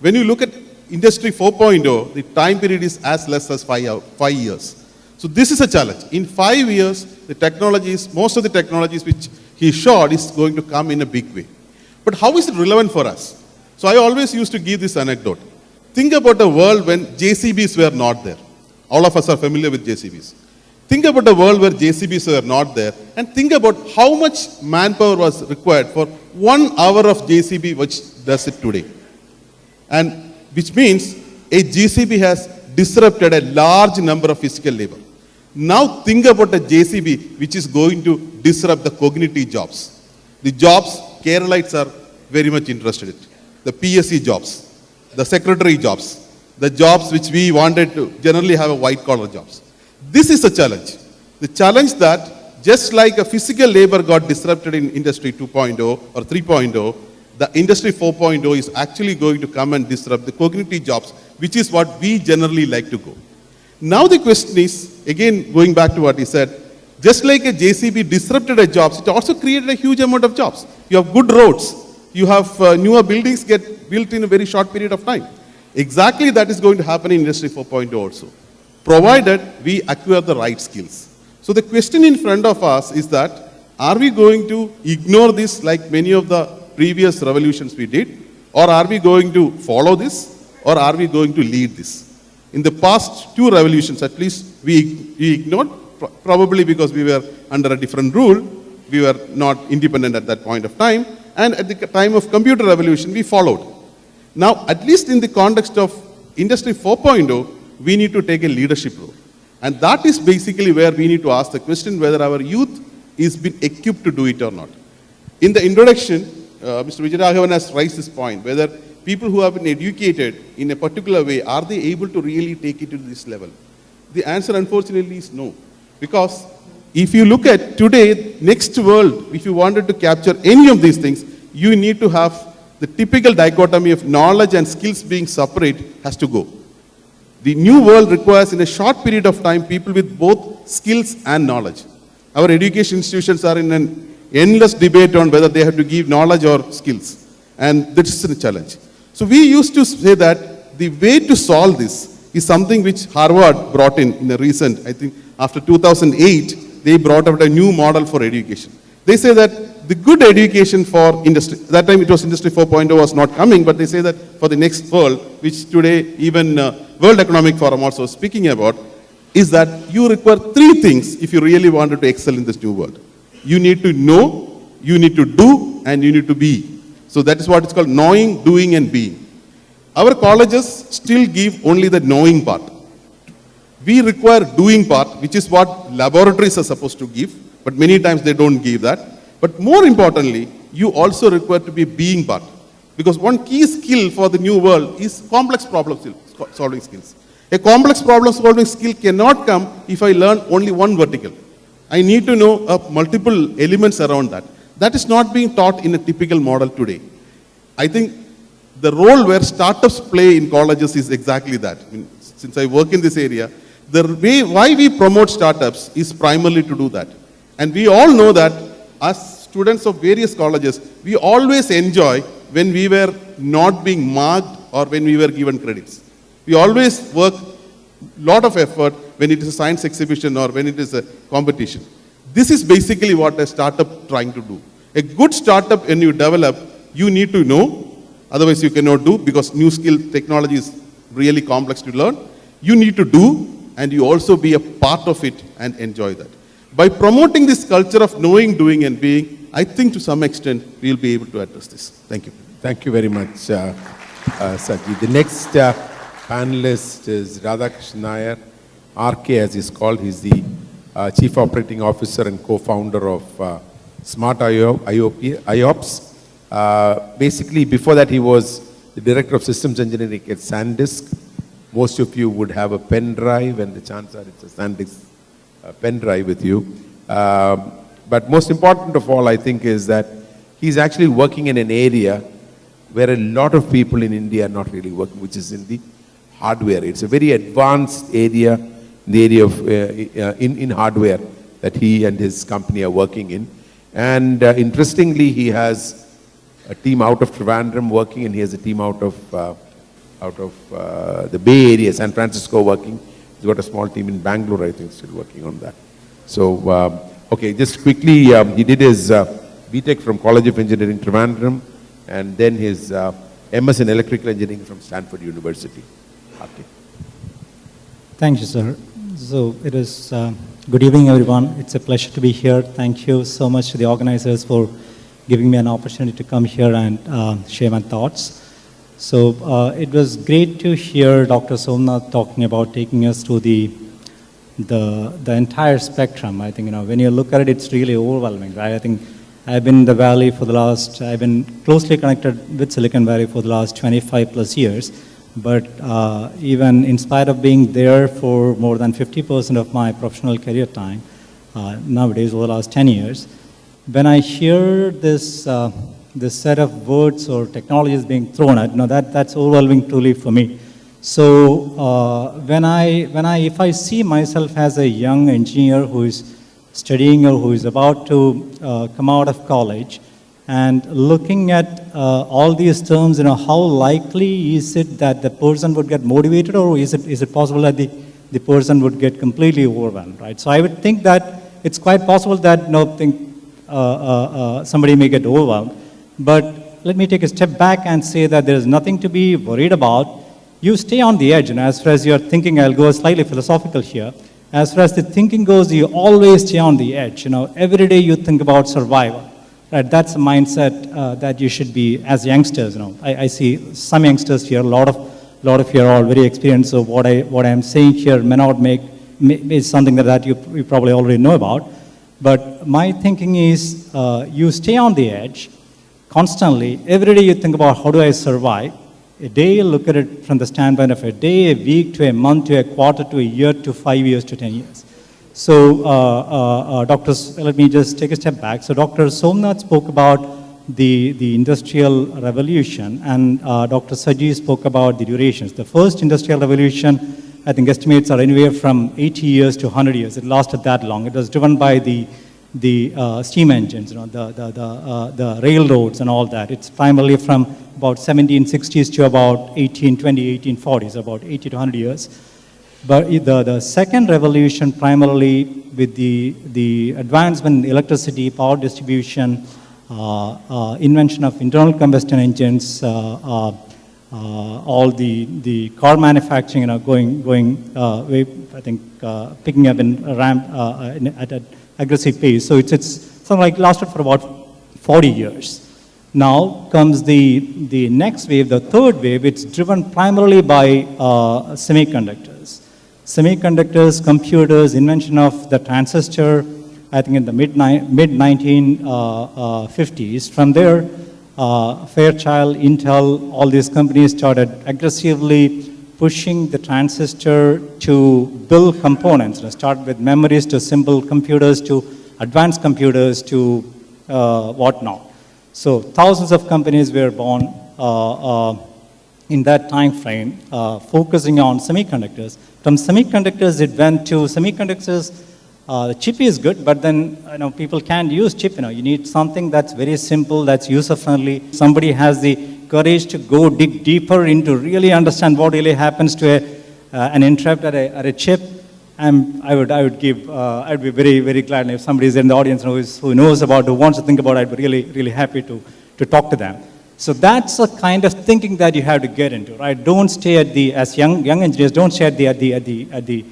When you look at Industry 4.0, the time period is as less as 5 years. So this is a challenge. In 5 years, the technologies, most of the technologies which he showed is going to come in a big way. But how is it relevant for us? So I always used to give this anecdote. Think about a world when JCBs were not there. All of us are familiar with JCBs. Think about a world where JCBs were not there, and think about how much manpower was required for 1 hour of JCB which does it today. And which means a JCB has disrupted a large number of physical labor. Now think about a JCB which is going to disrupt the cognitive jobs. The jobs Keralites are very much interested in. The PSC jobs, the secretary jobs, the jobs which we wanted to generally have a white collar jobs. This is a challenge. The challenge that just like a physical labor got disrupted in industry 2.0 or 3.0, the industry 4.0 is actually going to come and disrupt the cognitive jobs, which is what we generally like to go. Now the question is, again going back to what he said, just like a JCB disrupted a jobs, it also created a huge amount of jobs. You have good roads, you have newer buildings get built in a very short period of time. Exactly that is going to happen in Industry 4.0 also, provided we acquire the right skills. So the question in front of us is that, are we going to ignore this like many of the previous revolutions we did, or are we going to follow this, or are we going to lead this? In the past two revolutions, at least, we ignored, probably because we were under a different rule, we were not independent at that point of time, and at the time of computer revolution, we followed. Now, at least in the context of Industry 4.0, we need to take a leadership role. And that is basically where we need to ask the question whether our youth is been equipped to do it or not. In the introduction, Mr. Vijayaraghavan has raised this point, whether people who have been educated in a particular way, are they able to really take it to this level? The answer, unfortunately, is no. Because if you look at today, next world, if you wanted to capture any of these things, you need to have the typical dichotomy of knowledge and skills being separate has to go. The new world requires in a short period of time people with both skills and knowledge. Our education institutions are in an endless debate on whether they have to give knowledge or skills. And this is a challenge. So we used to say that the way to solve this is something which Harvard brought in a recent, I think after 2008, they brought out a new model for education. They say that the good education for industry, that time it was Industry 4.0 was not coming, but they say that for the next world, which today even World Economic Forum also speaking about, is that you require three things if you really wanted to excel in this new world. You need to know, you need to do, and you need to be. So that is what it's called knowing, doing, and being. Our colleges still give only the knowing part. We require doing part, which is what laboratories are supposed to give, but many times they don't give that. But more importantly, you also require to be being part. Because one key skill for the new world is complex problem solving skills. A complex problem solving skill cannot come if I learn only one vertical. I need to know multiple elements around that. That is not being taught in a typical model today. I think the role where startups play in colleges is exactly that. I mean, since I work in this area, the way why we promote startups is primarily to do that. And we all know that as students of various colleges, we always enjoy when we were not being marked or when we were given credits. We always work lot of effort when it is a science exhibition or when it is a competition. This is basically what a startup trying to do. A good startup, when you develop, you need to know, otherwise you cannot do because new skill technology is really complex to learn. You need to do and you also be a part of it and enjoy that. By promoting this culture of knowing, doing and being, I think to some extent we will be able to address this. Thank you. Thank you very much, Saji. The next panelist is Radhakrishnan Nair, RK as he's called. He's the Chief Operating Officer and co-founder of Smart IOPS. Basically, before that he was the Director of Systems Engineering at SanDisk. Most of you would have a pen drive, and the chances are it's a SanDisk pen drive with you. But most important of all, I think, is that he's actually working in an area where a lot of people in India are not really working, which is in the hardware. It's a very advanced area, the area of in hardware that he and his company are working in. And interestingly, he has a team out of Trivandrum working, and he has a team out of the Bay Area, San Francisco working. He's got a small team in Bangalore, I think, still working on that. So, okay, just quickly, he did his BTech from College of Engineering, Trivandrum, and then his MS in Electrical Engineering from Stanford University. Okay. Thank you, sir. So it is good evening, everyone. It's a pleasure to be here. Thank you so much to the organizers for giving me an opportunity to come here and share my thoughts. So it was great to hear Dr. Somnath talking about taking us to the entire spectrum. I think, when you look at it, it's really overwhelming, right? I think I've been in the Valley for the last, I've been closely connected with Silicon Valley for the last 25 plus years. But even in spite of being there for more than 50% of my professional career time, nowadays over the last 10 years, when I hear this, this set of words or technologies being thrown at, that's overwhelming truly for me. So if I see myself as a young engineer who is studying or who is about to come out of college, and looking at all these terms, how likely is it that the person would get motivated, or is it possible that the person would get completely overwhelmed, right? So I would think that it's quite possible that somebody may get overwhelmed. But let me take a step back and say that there is nothing to be worried about. You stay on the edge, and as far as you're thinking, I'll go slightly philosophical here. As far as the thinking goes, you always stay on the edge. Every day you think about survival. Right, that's a mindset that you should be as youngsters. I see some youngsters here, a lot of here are all very experienced. So what I'm saying here may not is something that you probably already know about. But my thinking is, you stay on the edge constantly. Every day you think about how do I survive. A day you look at it from the standpoint of a day, a week, to a month, to a quarter, to a year, to 5 years, to 10 years. So, let me just take a step back. So, Dr. Somnath spoke about the industrial revolution, and Dr. Saji spoke about the durations. The first industrial revolution, I think estimates are anywhere from 80 years to 100 years. It lasted that long. It was driven by the steam engines, the railroads and all that. It's primarily from about 1760s to about 1840s, about 80 to 100 years. But the second revolution, primarily with the advancement in electricity, power distribution, invention of internal combustion engines, all the car manufacturing, going I think picking up in a ramp at an aggressive pace. So it's something like lasted for about 40 years. Now comes the next wave, the third wave. It's driven primarily by semiconductors. Semiconductors, computers, invention of the transistor, I think in the mid-1950s. From there, Fairchild, Intel, all these companies started aggressively pushing the transistor to build components. Start with memories to simple computers to advanced computers to whatnot. So thousands of companies were born in that time frame, focusing on semiconductors. From semiconductors, it went to semiconductors. The chip is good, but then people can't use chip. You need something that's very simple, that's user-friendly. Somebody has the courage to go dig deeper into really understand what really happens to an interrupt at a chip. And I'd be very, very glad if somebody is in the audience who knows about, who wants to think about it. I'd be really, really happy to talk to them. So that's a kind of thinking that you have to get into, right? Don't stay as young engineers, don't stay at the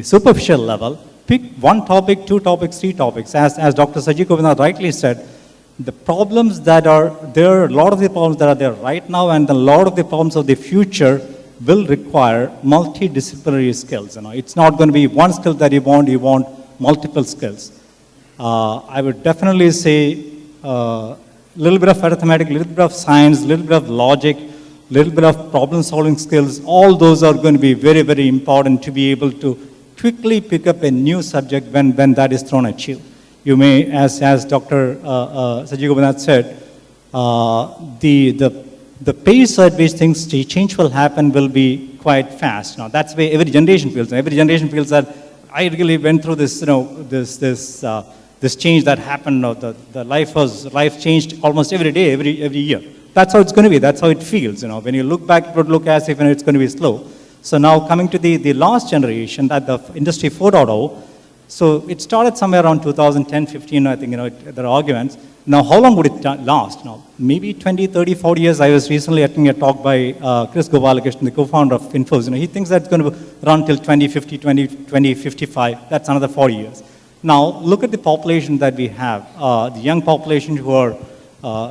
superficial level. Pick one topic, two topics, three topics. As Dr. Saji Gopinath rightly said, the problems that are there, a lot of the problems that are there right now, and a lot of the problems of the future will require multidisciplinary skills. It's not going to be one skill that you want multiple skills. I would definitely say a little bit of arithmetic, a little bit of science, a little bit of logic, a little bit of problem-solving skills. All those are going to be very, very important to be able to quickly pick up a new subject when that is thrown at you. You may, as Dr. Saji Gopinath said, the pace at which things change will happen will be quite fast. Now, that's the way every generation feels. Every generation feels that I really went through this, this change that happened. The life changed almost every day, every year. That's how it's going to be. That's how it feels. When you look back, it would look as if it's going to be slow. So now coming to the last generation, that the Industry 4.0. So it started somewhere around 2010, 15. I think there are arguments. Now, how long would it last? Now, maybe 20, 30, 40 years. I was recently attending a talk by Chris Gopalakrishnan, the co-founder of Infosys. He thinks that's going to run till 2050, 2055. That's another 40 years. Now, look at the population that we have. The young population who are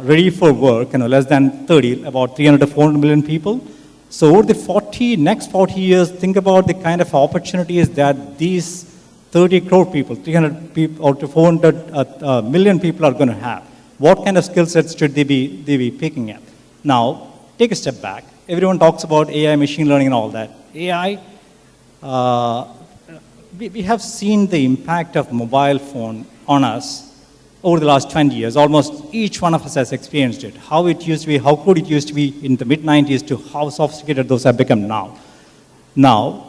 ready for work, less than 30, about 300 to 400 million people. So over the next 40 years, think about the kind of opportunities that these 30 crore people, 300 people, or to 400 million people are going to have. What kind of skill sets should they be picking up? Now, take a step back. Everyone talks about AI, machine learning, and all that. AI, we have seen the impact of mobile phone on us over the last 20 years. Almost each one of us has experienced it. How it used to be, how good it used to be in the mid-90s to how sophisticated those have become now.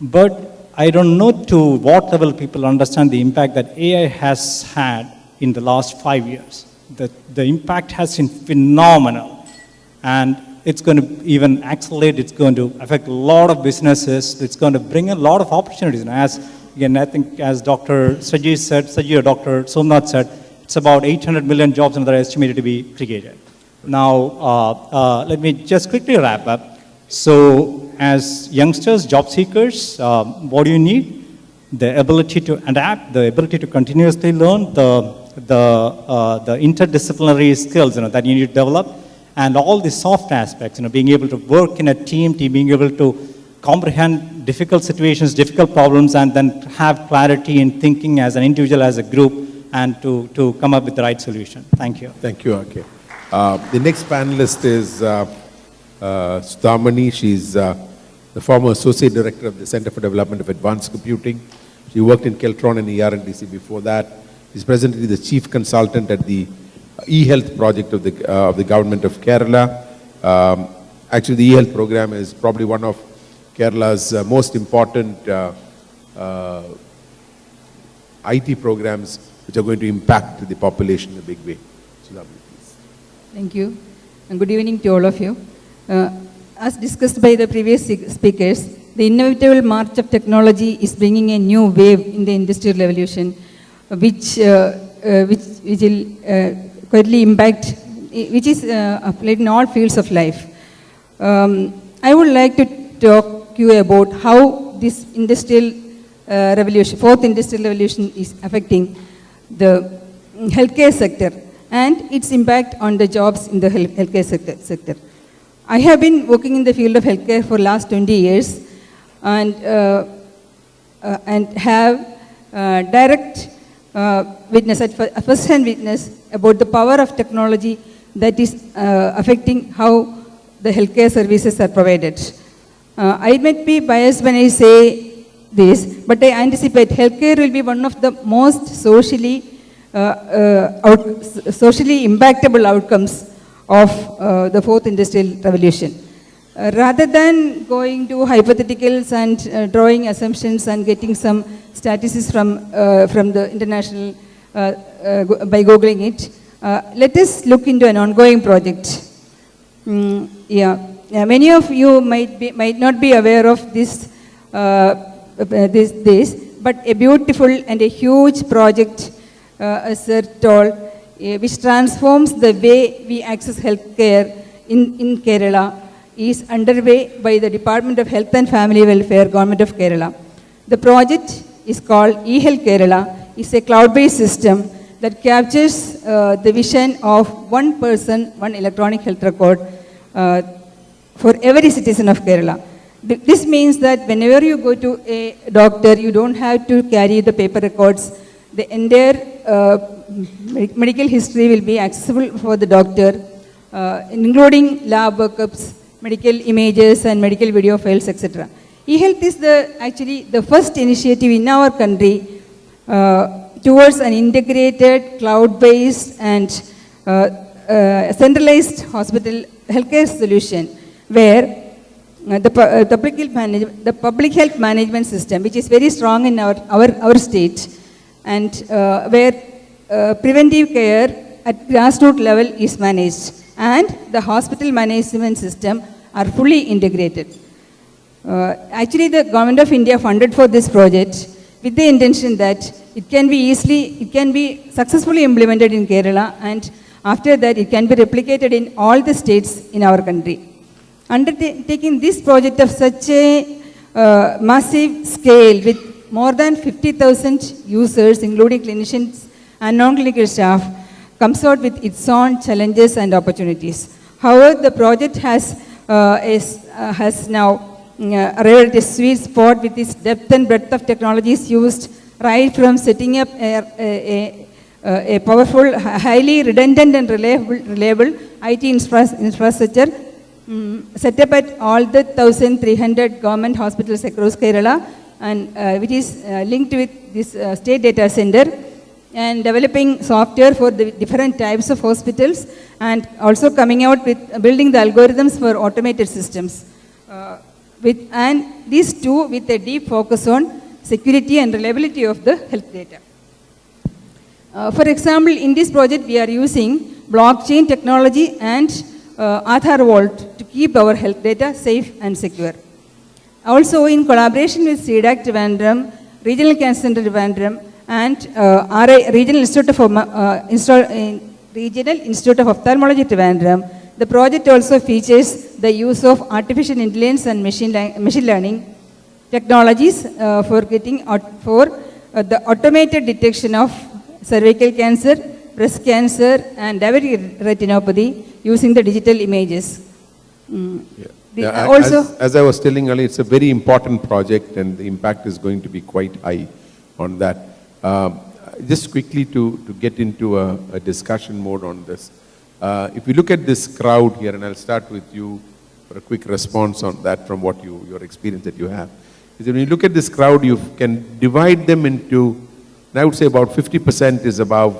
But I don't know to what level people understand the impact that AI has had in the last 5 years. The impact has been phenomenal. And it's going to even accelerate. It's going to affect a lot of businesses. It's going to bring a lot of opportunities. And I think as Dr. Saji said, or Dr. Somnath said, it's about 800 million jobs that are estimated to be created. Now, let me just quickly wrap up. So, as youngsters, job seekers, what do you need? The ability to adapt, the ability to continuously learn, the interdisciplinary skills that you need to develop, and all the soft aspects, being able to work in a team, being able to comprehend difficult situations, difficult problems, and then have clarity in thinking as an individual, as a group, and to come up with the right solution. Thank you. Thank you, okay. The next panelist is Sudhamani. She's the former Associate Director of the Center for Development of Advanced Computing. She worked in Keltron and ER&DC before that. She's presently the Chief Consultant at the e-health project of the government of Kerala. Actually, the e-health program is probably one of Kerala's most important IT programs which are going to impact the population in a big way. Sudhamani, please. Thank you, and good evening to all of you. As discussed by the previous speakers, the inevitable march of technology is bringing a new wave in the industrial revolution, which will greatly impact, which is applied in all fields of life. I would like to talk to you about how this industrial revolution, fourth industrial revolution, is affecting the healthcare sector and its impact on the jobs in the healthcare sector. I have been working in the field of healthcare for last 20 years and have direct witness, first-hand witness about the power of technology that is affecting how the healthcare services are provided. I might be biased when I say this, but I anticipate healthcare will be one of the most socially impactable outcomes of the fourth industrial revolution. Rather than going to hypotheticals and drawing assumptions and getting some statistics from the international by Googling it, let us look into an ongoing project. Many of you might not be aware of this, but a beautiful and a huge project, as Sir told, which transforms the way we access healthcare in Kerala, is underway by the Department of Health and Family Welfare, Government of Kerala. The project is called eHealth Kerala. It's a cloud-based system that captures the vision of one person, one electronic health record for every citizen of Kerala. This means that whenever you go to a doctor, you don't have to carry the paper records. The entire medical history will be accessible for the doctor, including lab workups, medical images, and medical video files, etc. eHealth is actually the first initiative in our country towards an integrated, cloud-based, and centralized hospital healthcare solution, where the public health management system, which is very strong in our state, and where preventive care at grassroots level is managed, and the hospital management system are fully integrated. Actually, the Government of India funded for this project with the intention that it can be successfully implemented in Kerala, and after that it can be replicated in all the states in our country. Undertaking this project of such a massive scale with more than 50,000 users, including clinicians and non-clinical staff, comes out with its own challenges and opportunities. However, the project has now arrived at a sweet spot with its depth and breadth of technologies used, right from setting up a powerful, highly redundant and reliable IT infrastructure set up at all the 1,300 government hospitals across Kerala, and which is linked with this state data center, and developing software for the different types of hospitals, and also coming out with building the algorithms for automated systems. And these two with a deep focus on security and reliability of the health data. For example, in this project we are using blockchain technology and Aadhaar Vault to keep our health data safe and secure. Also, in collaboration with CDAC Trivandrum, Regional Cancer Center Trivandrum, and Regional Institute of Ophthalmology Trivandrum, the project also features the use of artificial intelligence and machine learning technologies for the automated detection of cervical cancer, breast cancer, and diabetic retinopathy using the digital images. As I was telling earlier, it's a very important project and the impact is going to be quite high on that. Just quickly to get into a discussion mode on this. If you look at this crowd here, and I'll start with you for a quick response on that from what your experience that you have. Is that when you look at this crowd, you can divide them into, and I would say about 50% is above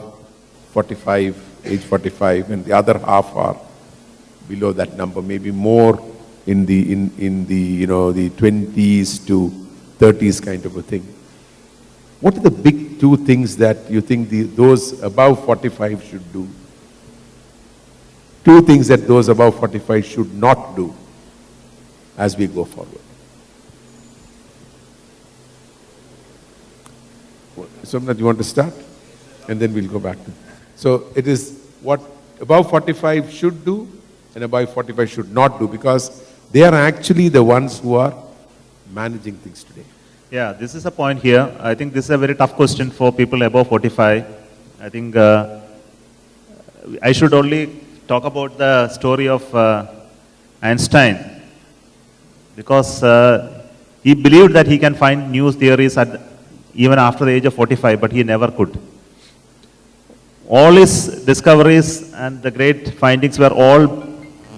45, age 45, and the other half are below that number, maybe more in the the 20s to 30s kind of a thing. What are the big two things that you think those above 45 should do? Two things that those above 45 should not do as we go forward. Somnath, you want to start? And then we'll go back to. So it is what above 45 should do and above 45 should not do, because they are actually the ones who are managing things today. Yeah, this is a point here. I think this is a very tough question for people above 45. I think I should only talk about the story of Einstein, because he believed that he can find new theories even after the age of 45, but he never could. All his discoveries and the great findings were all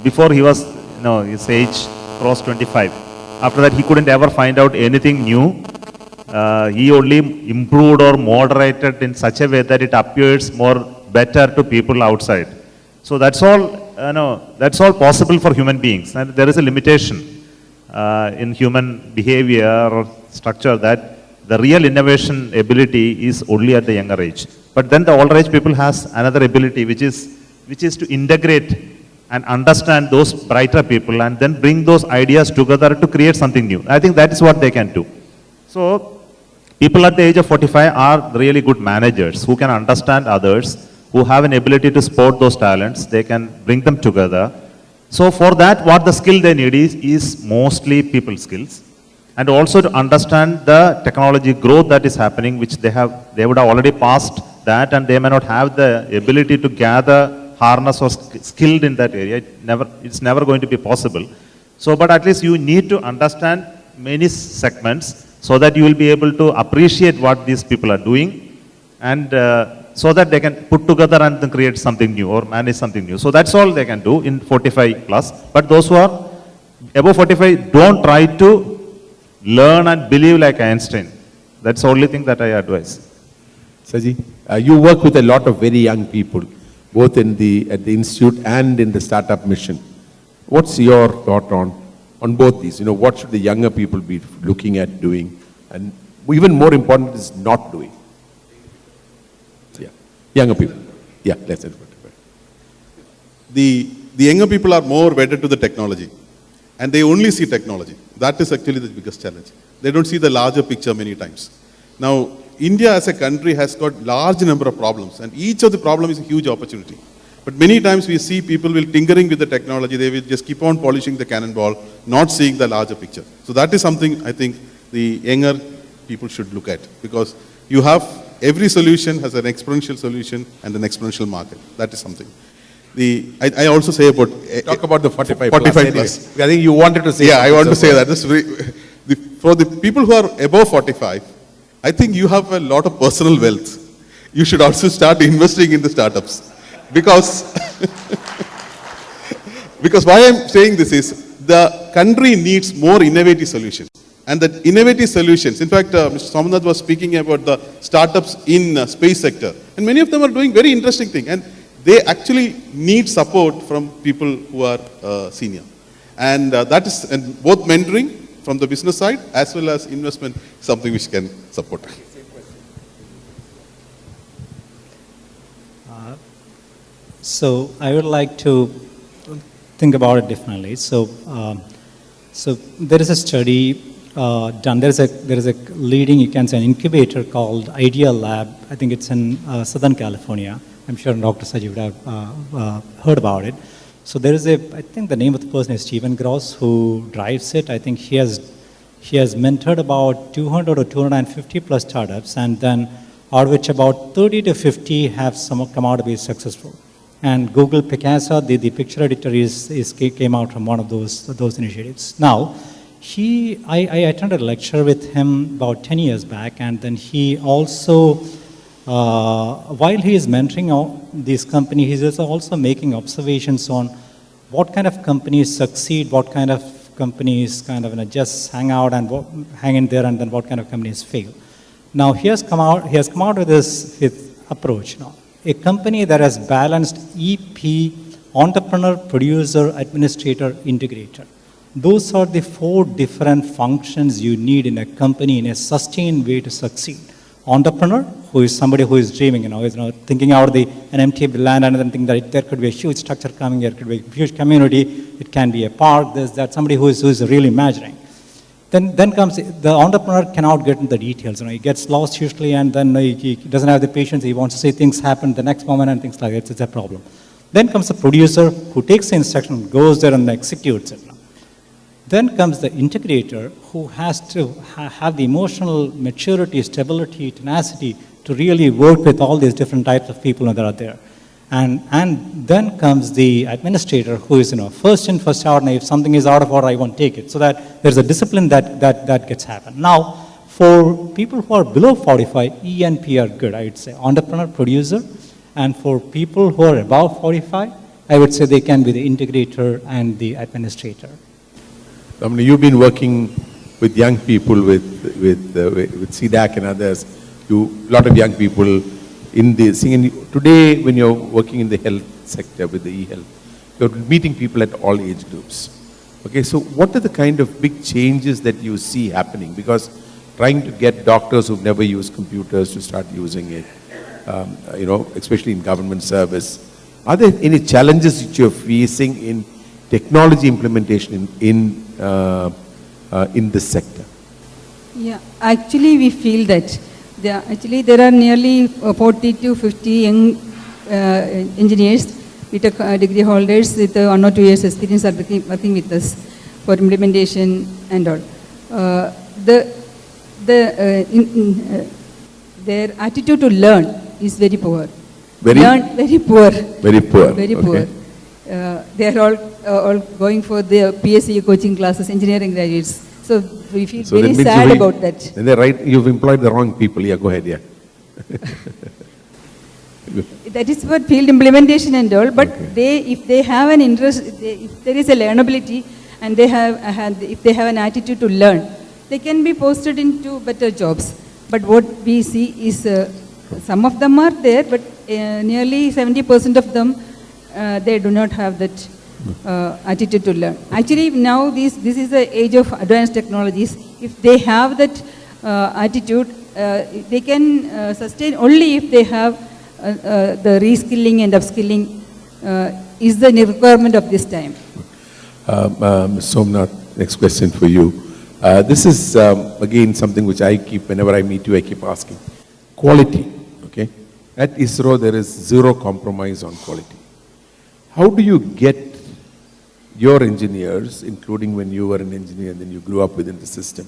before he was, his age crossed 25. After that, he couldn't ever find out anything new. He only improved or moderated in such a way that it appears more better to people outside. So that's all, that's all possible for human beings. And there is a limitation in human behavior or structure that the real innovation ability is only at the younger age. But then the older age people has another ability, which is to integrate and understand those brighter people and then bring those ideas together to create something new. I think that is what they can do. So people at the age of 45 are really good managers who can understand others, who have an ability to spot those talents. They can bring them together. So for that, what the skill they need is mostly people skills, and also to understand the technology growth that is happening, which they would have already passed that, and they may not have the ability to gather, harness, or skilled in that area. It's never going to be possible. So, but at least you need to understand many segments so that you will be able to appreciate what these people are doing, and so that they can put together and then create something new or manage something new. So that's all they can do in 45 plus. But those who are above 45, don't try to learn and believe like Einstein. That's the only thing that I advise. Saji, you work with a lot of very young people, both at the institute and in the startup mission. What's your thought on both these? What should the younger people be looking at doing, and even more important is not doing? Yeah, younger people. Yeah, let's. The younger people are more wedded to the technology, and they only see technology. That is actually the biggest challenge. They don't see the larger picture many times. Now, India as a country has got large number of problems, and each of the problems is a huge opportunity. But many times we see people will tinkering with the technology, they will just keep on polishing the cannonball, not seeing the larger picture. So that is something I think the younger people should look at, because you have every solution has an exponential solution and an exponential market. That is something. I also say about Talk about the 45 45 plus. plus. Anyway. I think you wanted to say. Yeah, I something, want to so say go that. For the people who are above 45, I think you have a lot of personal wealth. You should also start investing in the startups. Because, because why I'm saying this is, the country needs more innovative solutions. And the innovative solutions, in fact, Mr. Somnath was speaking about the startups in space sector. And many of them are doing very interesting things. And they actually need support from people who are senior. And that is, and both mentoring from the business side as well as investment, something which can support. So I would like to think about it differently. So there is a study done. There is a leading, you can say, an incubator called Idea Lab. I think it's in Southern California. I'm sure Dr. Saji would have heard about it. So there is I think the name of the person is Stephen Gross, who drives it. I think he has mentored about 200 or 250 plus startups, and then out of which about 30 to 50 have come out to be successful. And Google Picasa, the picture editor, came out from one of those initiatives. Now, I attended a lecture with him about 10 years back, and then he also, while he is mentoring these companies, he is also making observations on what kind of companies succeed, what kind of companies kind of just hang out and hang in there, and then what kind of companies fail. Now, he has come out with this approach now. A company that has balanced EP, entrepreneur, producer, administrator, integrator. Those are the 4 different functions you need in a company in a sustained way to succeed. Entrepreneur, who is somebody who is dreaming, is thinking out an empty land and then thinking that there could be a huge structure coming here, could be a huge community, it can be a park, there's that, somebody who is really imagining. Then comes the entrepreneur cannot get into the details. He gets lost usually, and then he doesn't have the patience. He wants to see things happen the next moment and things like that. It's a problem. Then comes the producer who takes the instruction, goes there and executes it. Then comes the integrator who has to have the emotional maturity, stability, tenacity to really work with all these different types of people that are there. And then comes the administrator who is, first in, first out, and if something is out of order, I won't take it. So that there's a discipline that gets happen. Now, for people who are below 45, E and P are good, I would say. Entrepreneur, producer. And for people who are above 45, I would say they can be the integrator and the administrator. I mean, you've been working with young people, with CDAC and others. A lot of young people in this. Today, when you're working in the health sector with the e-health, you're meeting people at all age groups. Okay, so what are the kind of big changes that you see happening? Because trying to get doctors who've never used computers to start using it, especially in government service, are there any challenges that you're facing in technology implementation in this sector? Yeah, actually we feel that there are nearly 40 to 50 young engineers, degree holders with 1 or 2 years experience are working with us for implementation and all. Their attitude to learn is very poor. Very poor. Very poor. Very poor. They are all going for the PSU coaching classes, engineering graduates. So we feel very sad about that. Then they're right, you've employed the wrong people. Yeah, go ahead, yeah. That is for field implementation and all, but if they have an interest, if there is a learnability and if they have an attitude to learn, they can be posted into better jobs. But what we see is some of them are there, but nearly 70% of them, they do not have that attitude to learn. Actually, now this is the age of advanced technologies. If they have that attitude, they can sustain only if they have the reskilling and upskilling is the requirement of this time. Somnath, next question for you. This is, again, something which whenever I meet you, I keep asking. Quality, okay? At ISRO, there is zero compromise on quality. How do you get your engineers, including when you were an engineer and then you grew up within the system,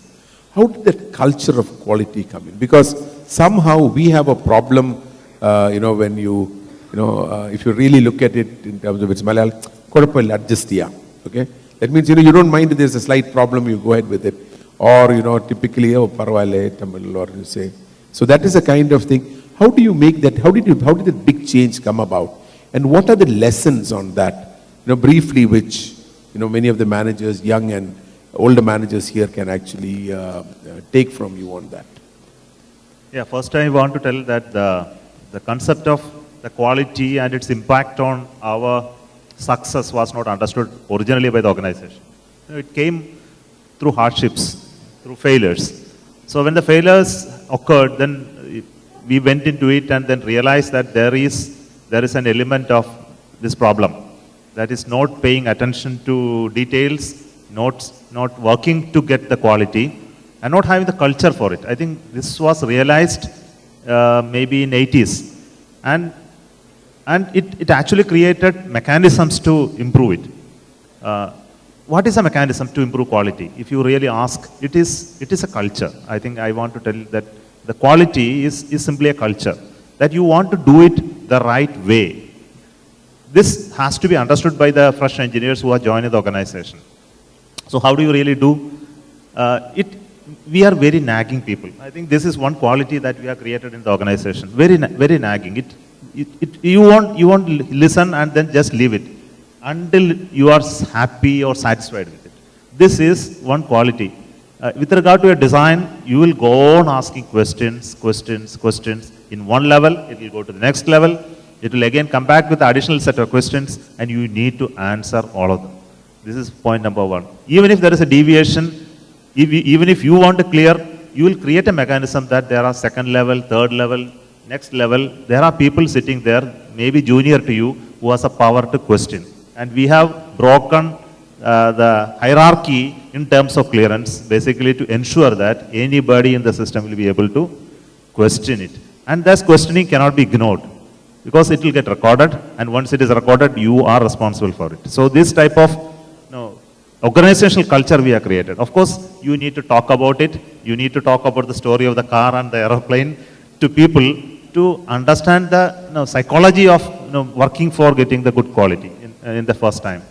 how did that culture of quality come in? Because somehow we have a problem, when you if you really look at it in terms of its Malayalam, kodapilla, adjust cheyyam. Okay? That means, you don't mind if there's a slight problem, you go ahead with it. Or, typically, oh, parvale, Tamil, or you say. So that is a kind of thing. How do you make that, how did that big change come about? And what are the lessons on that? Briefly, which, many of the managers, young and older managers here can actually take from you on that. Yeah, first I want to tell that the concept of the quality and its impact on our success was not understood originally by the organization. It came through hardships, through failures. So when the failures occurred, then we went into it and then realized that there is an element of this problem. That is not paying attention to details, not working to get the quality, and not having the culture for it. I think this was realized maybe in 80s. And it actually created mechanisms to improve it. What is a mechanism to improve quality? If you really ask, it is a culture. I think I want to tell you that the quality is simply a culture, that you want to do it the right way. This has to be understood by the fresh engineers who are joining the organization. So how do you really do? We are very nagging people. I think this is one quality that we have created in the organization. Very nagging. You won't listen and then just leave it until you are happy or satisfied with it. This is one quality. With regard to a design, you will go on asking questions. In one level, it will go to the next level. It will again come back with an additional set of questions, and you need to answer all of them. This is point number one. Even if there is a deviation, even if you want to clear, you will create a mechanism that there are second level, third level, next level. There are people sitting there, maybe junior to you, who has a power to question. And we have broken the hierarchy in terms of clearance, basically to ensure that anybody in the system will be able to question it. And this questioning cannot be ignored, because it will get recorded, and once it is recorded, you are responsible for it. So this type of organizational culture we have created. Of course, you need to talk about it. You need to talk about the story of the car and the aeroplane to people to understand the psychology of working for getting the good quality in the first time.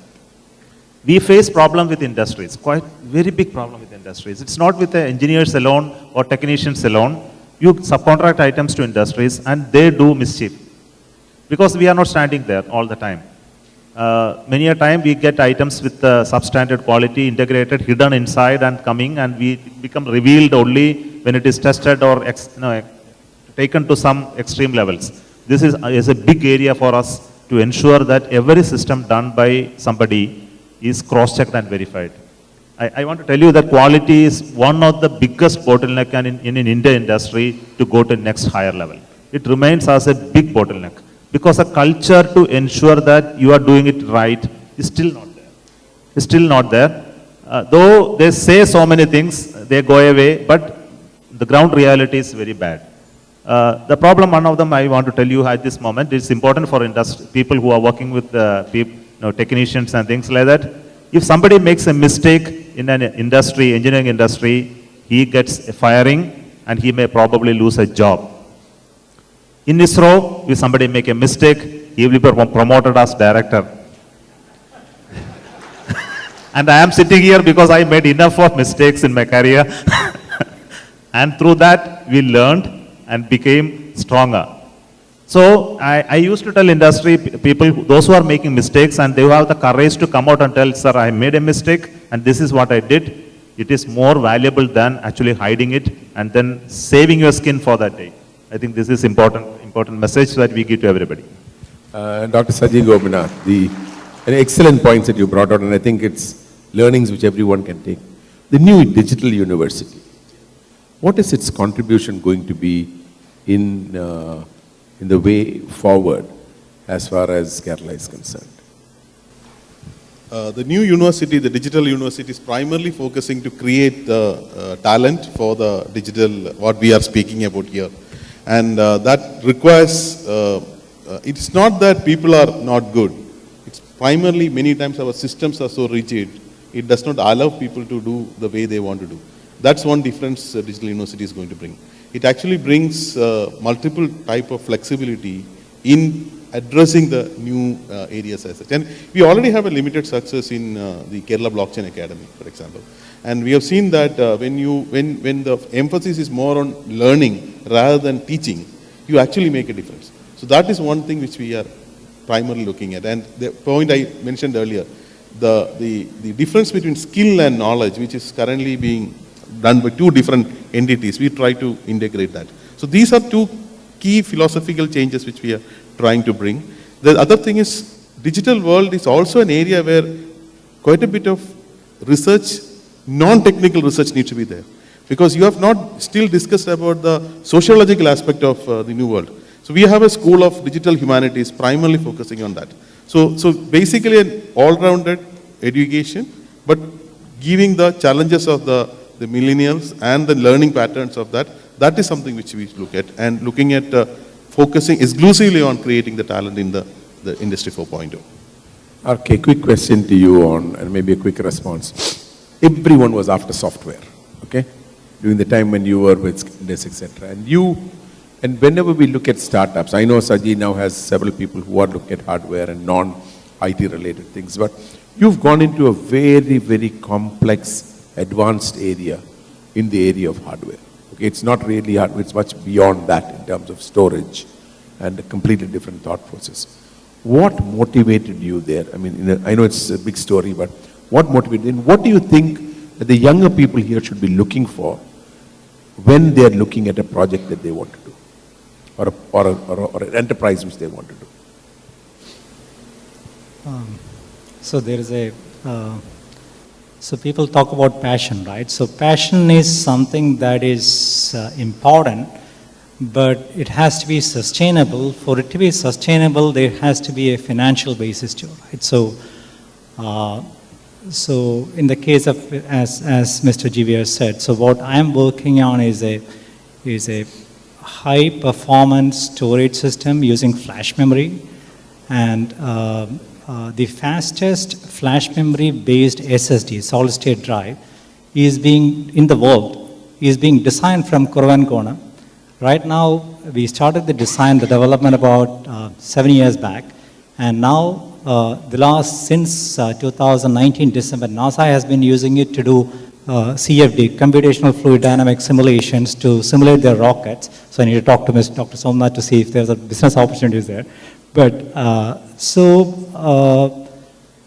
We face problem with industries, quite very big problem with industries. It's not with the engineers alone or technicians alone. You subcontract items to industries and they do mischief, because we are not standing there all the time. Many a time we get items with substandard quality, integrated, hidden inside and coming, and we become revealed only when it is tested or taken to some extreme levels. This is a big area for us to ensure that every system done by somebody is cross-checked and verified. I want to tell you that quality is one of the biggest bottleneck in Indian industry to go to next higher level. It remains as a big bottleneck, because a culture to ensure that you are doing it right is still not there. It's still not there. Though they say so many things, they go away, but the ground reality is very bad. The problem, one of them I want to tell you at this moment, it's important for people who are working with technicians and things like that. If somebody makes a mistake in an industry, engineering industry, he gets a firing and he may probably lose a job. In ISRO, if somebody make a mistake, he will be promoted as director. And I am sitting here because I made enough of mistakes in my career. And through that, we learned and became stronger. So I used to tell industry people, those who are making mistakes and they have the courage to come out and tell, sir, I made a mistake and this is what I did. It is more valuable than actually hiding it and then saving your skin for that day. I think this is important message that we give to everybody. Dr. Saji Gopinath, an excellent points that you brought out, and I think it's learnings which everyone can take. The new digital university, what is its contribution going to be in the way forward as far as Kerala is concerned? The new university, the digital university, is primarily focusing to create the talent for the digital, what we are speaking about here. And that requires, it's not that people are not good. It's primarily, many times our systems are so rigid, it does not allow people to do the way they want to do. That's one difference digital university is going to bring. It actually brings multiple type of flexibility in addressing the new areas as such. And we already have a limited success in the Kerala Blockchain Academy, for example. And we have seen that when the emphasis is more on learning rather than teaching, you actually make a difference. So that is one thing which we are primarily looking at. And the point I mentioned earlier, the difference between skill and knowledge, which is currently being done by two different entities, we try to integrate that. So these are two key philosophical changes which we are trying to bring. The other thing is, digital world is also an area where quite a bit of research, non-technical research needs to be there. Because you have not still discussed about the sociological aspect of the new world. So we have a school of digital humanities primarily focusing on that. So basically an all-rounded education, but giving the challenges of the millennials and the learning patterns of that, that is something which we look at, and looking at focusing exclusively on creating the talent in the Industry 4.0. Okay, quick question to you on, and maybe a quick response. Everyone was after software, okay? During the time when you were with this, etc. And whenever we look at startups, I know Saji now has several people who are looking at hardware and non-IT related things, but you've gone into a very, very complex, advanced area in the area of hardware. Okay, it's not really hardware, it's much beyond that in terms of storage and a completely different thought process. What motivated you there? I mean, I know it's a big story, but what motivated you? And what do you think that the younger people here should be looking for when they're looking at a project that they want to do? Or an enterprise which they want to do? So there is a, so people talk about passion, right? So passion is something that is important, but it has to be sustainable. For it to be sustainable, there has to be a financial basis to it, right? So in the case of, as Mr. GVR said, so what I'm working on is a high performance storage system using flash memory, and the fastest flash memory based SSD, solid state drive, is being in the world, is being designed from Kuravankona. Right now, we started the design, the development about 7 years back, and now since 2019 December, NASA has been using it to do CFD, computational fluid dynamic simulations, to simulate their rockets. So I need to talk to Dr. Somnath to see if there's a business opportunities there. But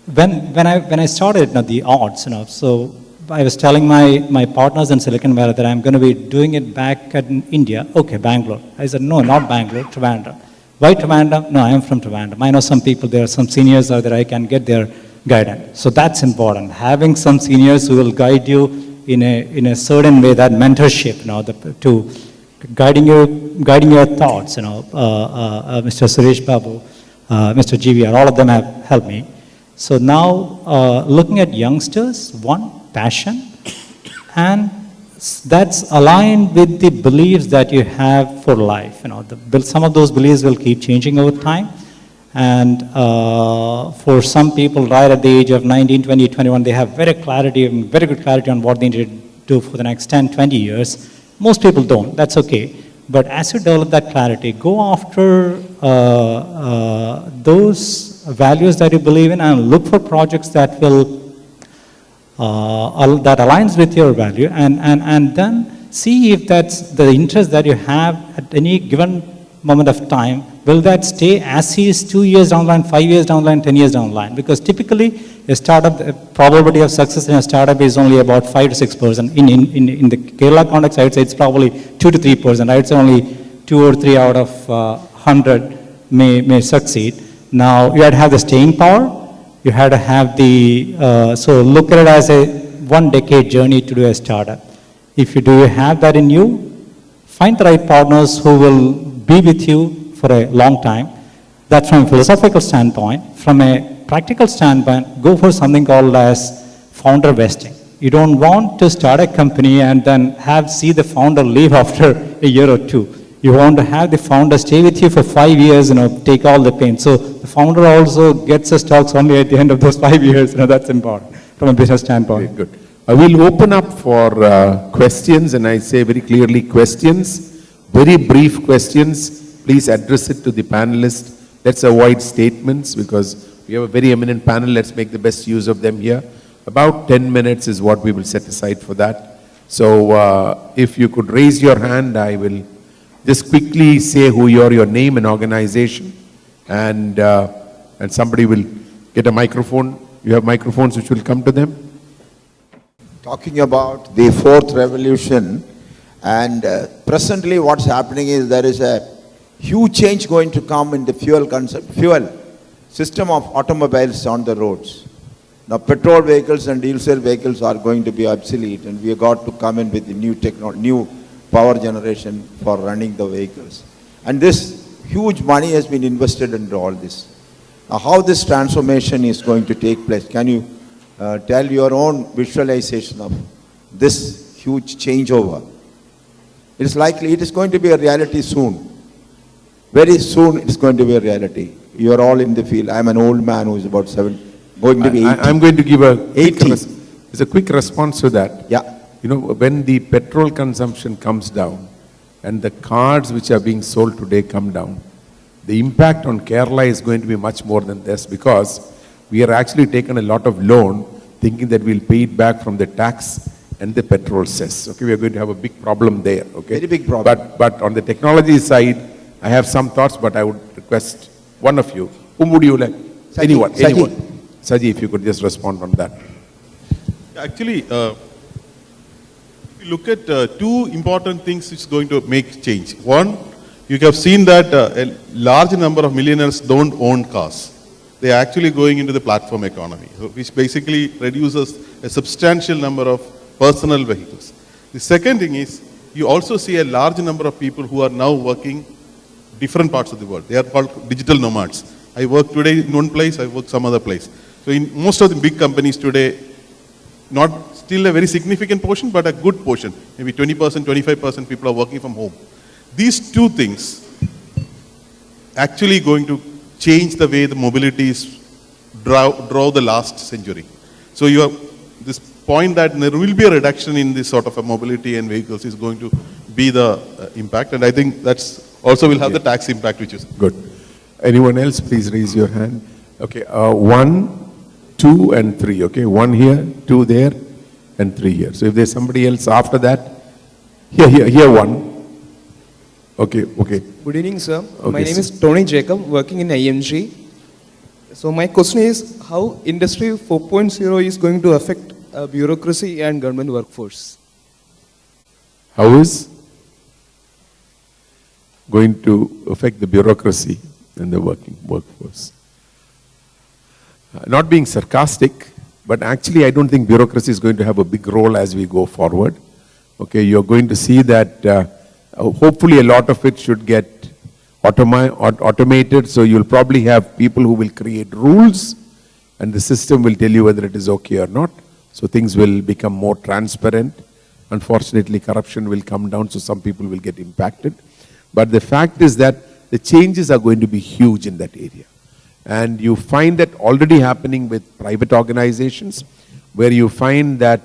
when I started the odds, so I was telling my partners in Silicon Valley that I'm going to be doing it back in India. Okay, Bangalore. I said, no, not Bangalore, Trivandrum. Why Trivandrum? No, I am from Trivandrum. I know some people there, some seniors are there, I can get their guidance. So that's important. Having some seniors who will guide you in a certain way, that mentorship, to guiding your thoughts, Mr. Suresh Babu, Mr. GVR, all of them have helped me. So now, looking at youngsters, one, passion, and that's aligned with the beliefs that you have for life. Some of those beliefs will keep changing over time. And for some people, right at the age of 19, 20, 21, they have very good clarity on what they need to do for the next 10, 20 years. Most people don't, that's okay. But as you develop that clarity, go after those values that you believe in, and look for projects that will that aligns with your value, and then see if that's the interest that you have at any given moment of time. Will that stay as is 2 years down the line, 5 years down the line, 10 years down the line? Because typically a startup, the probability of success in a startup is only about 5 to 6%. In the Kerala context, I would say it's probably 2 to 3%. I would say only 2 or 3 out of 100 may succeed. Now, you had to have the staying power. You had to have the, so look at it as a 1 decade journey to do a startup. If you do have that in you, find the right partners who will be with you for a long time. That's from a philosophical standpoint. From a practical standpoint, go for something called as founder vesting. You don't want to start a company and then see the founder leave after a year or two. You want to have the founder stay with you for 5 years, take all the pain. So the founder also gets the stocks only at the end of those 5 years. That's important from a business standpoint. Very good. I will open up for questions, and I say very clearly questions, very brief questions. Please address it to the panelists Let's avoid statements because we have a very eminent panel. Let's make the best use of them here. About 10 minutes is what we will set aside for that. So if you could raise your hand, I will just quickly say who you are, your name and organization, and somebody will get a microphone. You have microphones which will come to them. Talking about the fourth revolution, and presently what's happening is there is a huge change going to come in the fuel system of automobiles on the roads. Now petrol vehicles and diesel vehicles are going to be obsolete, and we have got to come in with the new power generation for running the vehicles. And this huge money has been invested into all this. Now how this transformation is going to take place, can you tell your own visualization of this huge changeover? It is likely, it is going to be a reality soon. Very soon it's going to be a reality. You are all in the field. I'm an old man who is about going to be 80. I'm going to give a quick 80. It's a quick response to that. Yeah. You know, when the petrol consumption comes down and the cars which are being sold today come down, the impact on Kerala is going to be much more than this, because we are actually taken a lot of loan thinking that we'll pay it back from the tax and the petrol cess. Okay, we are going to have a big problem there. Okay, Very big problem. But on the technology side, I have some thoughts, but I would request one of you. Whom would you like? Saji. Anyone? Saji. Anyone? Saji, if you could just respond on that. Actually, if you look at two important things which is going to make change. One, you have seen that a large number of millionaires don't own cars. They are actually going into the platform economy, which basically reduces a substantial number of personal vehicles. The second thing is, you also see a large number of people who are now working different parts of the world. They are called digital nomads. I work today in one place, I work some other place. So in most of the big companies today, not still a very significant portion, but a good portion, maybe 20%, 25% people are working from home. These two things actually going to change the way the mobility is draw the last century. So you have this point that there will be a reduction in this sort of a mobility and vehicles is going to be the impact, and I think that's also will have the tax impact, which is Good. Anyone else, please raise your hand. Okay, 1, 2, and 3. Okay, 1 here, 2 there, and 3 here. So if there's somebody else after that, here 1. Okay. Good evening, sir. Okay, My name sir. is Tony Jacob, working in IMG. So my question is, how Industry 4.0 is going to affect bureaucracy and government workforce? How is going to affect the bureaucracy and the workforce? Not being sarcastic, but actually I don't think bureaucracy is going to have a big role as we go forward. Okay, you're going to see that hopefully a lot of it should get automated, so you'll probably have people who will create rules and the system will tell you whether it is okay or not. So things will become more transparent. Unfortunately, corruption will come down, so some people will get impacted. But the fact is that the changes are going to be huge in that area. And you find that already happening with private organizations, where you find that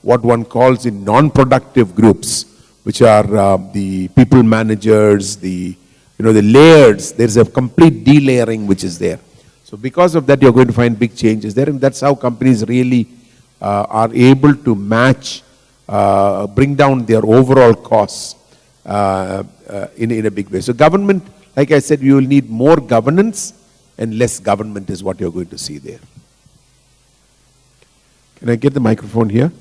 what one calls in non-productive groups, which are the people managers, the layers, there's a complete delayering which is there. So because of that, you're going to find big changes there, and that's how companies really are able to match, bring down their overall costs in a big way. So government, like I said, you will need more governance and less government is what you're going to see there. Can I get the microphone here?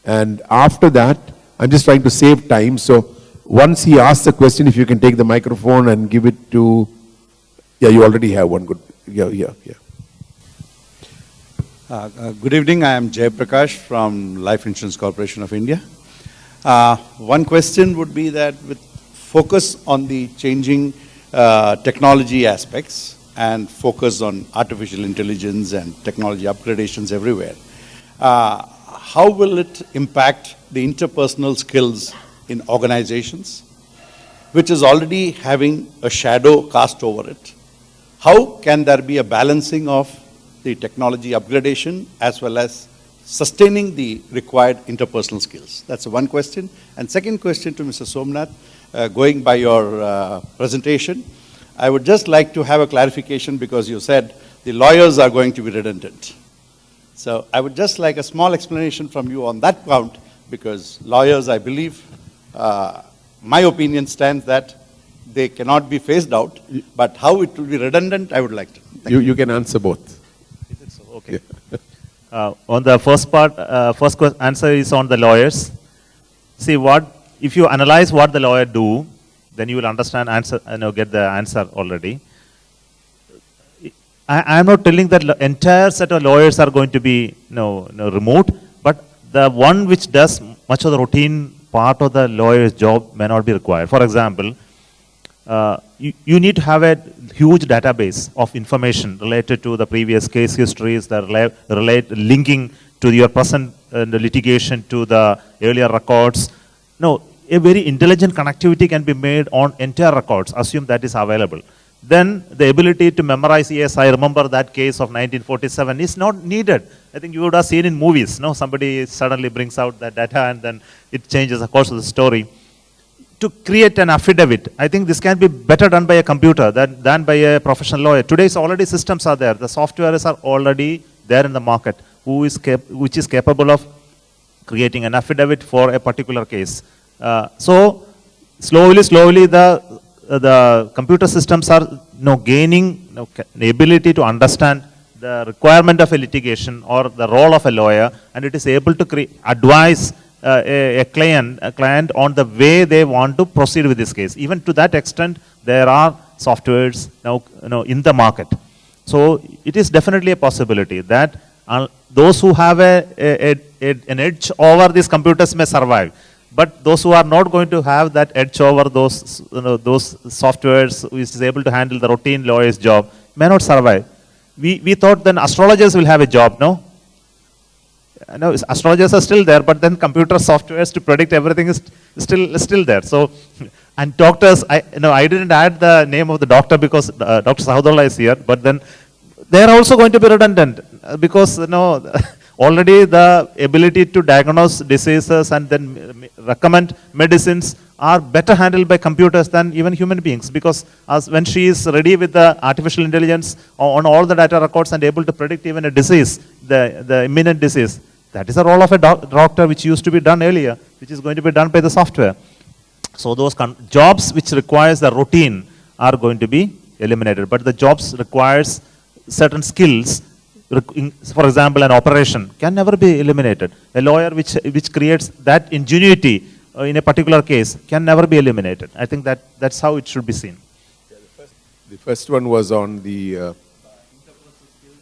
And after that, I'm just trying to save time. So once he asks the question, if you can take the microphone and give it to, you already have one. Good. Yeah. Good evening. I am Jay Prakash from Life Insurance Corporation of India. One question would be that with focus on the changing technology aspects and focus on artificial intelligence and technology upgradations everywhere, how will it impact the interpersonal skills in organizations, which is already having a shadow cast over it? How can there be a balancing of the technology upgradation as well as sustaining the required interpersonal skills? That's one question. And second question to Mr. Somnath, going by your presentation, I would just like to have a clarification because you said the lawyers are going to be redundant. So I would just like a small explanation from you on that count, because lawyers, I believe, my opinion stands that they cannot be phased out, but how it will be redundant, I would like to. You can answer both. Is it so? Okay. On the first part, answer is on the lawyers. See, if you analyze what the lawyer do, then you will understand get the answer already. I am not telling that entire set of lawyers are going to be removed, but the one which does much of the routine part of the lawyer's job may not be required. For example, you need to have a huge database of information related to the previous case histories that linking to your present litigation to the earlier records. No, a very intelligent connectivity can be made on entire records, assume that is available. Then the ability to memorize, yes, I remember that case of 1947 is not needed. I think you would have seen in movies, no, somebody suddenly brings out that data and then it changes the course of the story. To create an affidavit, I think this can be better done by a computer than by a professional lawyer. Today's already systems are there. The softwares are already there in the market, which is capable of creating an affidavit for a particular case. So slowly the computer systems are gaining the ability to understand the requirement of a litigation or the role of a lawyer, and it is able to advise a client on the way they want to proceed with this case. Even to that extent, there are softwares now in the market. So it is definitely a possibility that those who have an edge over these computers may survive. But those who are not going to have that edge over those softwares which is able to handle the routine lawyer's job may not survive. We thought then astrologers will have a job, no? No, astrologers are still there, but then computer softwares to predict everything is still there. So, and doctors, I didn't add the name of the doctor because Dr. Sahudola is here, but then they are also going to be redundant because already the ability to diagnose diseases and then recommend medicines are better handled by computers than even human beings, because when she is ready with the artificial intelligence on all the data records and able to predict even a disease, the imminent disease, that is the role of a doctor which used to be done earlier, which is going to be done by the software. So those jobs which requires the routine are going to be eliminated, but the jobs requires certain skills. For example, an operation can never be eliminated. A lawyer which creates that ingenuity in a particular case can never be eliminated. I think that's how it should be seen. The first one was on the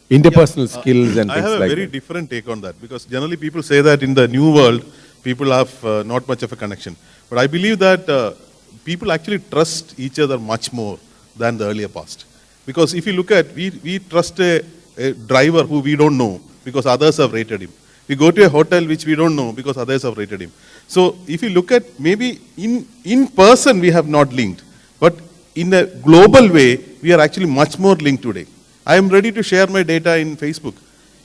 interpersonal skills and things like that. I have a very different take on that, because generally people say that in the new world, people have not much of a connection. But I believe that people actually trust each other much more than the earlier past. Because if you look at, we trust a driver who we don't know because others have rated him. We go to a hotel which we don't know because others have rated him. So if you look at, maybe in person we have not linked, but in a global way, we are actually much more linked today. I am ready to share my data in Facebook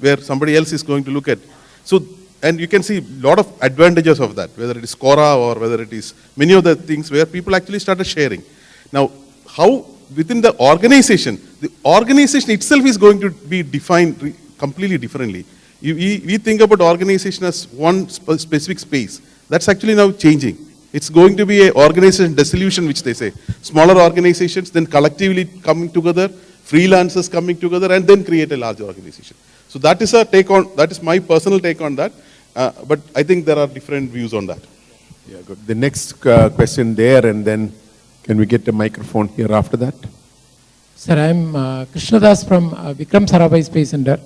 where somebody else is going to look at. So, and you can see a lot of advantages of that, whether it is Quora or whether it is many of the things where people actually started sharing. Now, how within the organization itself is going to be defined completely differently. We think about organization as one specific space. That's actually now changing. It's going to be an organization dissolution, which they say. Smaller organizations, then collectively coming together, freelancers coming together, and then create a larger organization. So that is my personal take on that. But I think there are different views on that. Yeah, good. The next question there, and then can we get a microphone here after that? Sir, I am Krishnadas from Vikram Sarabhai Space Center.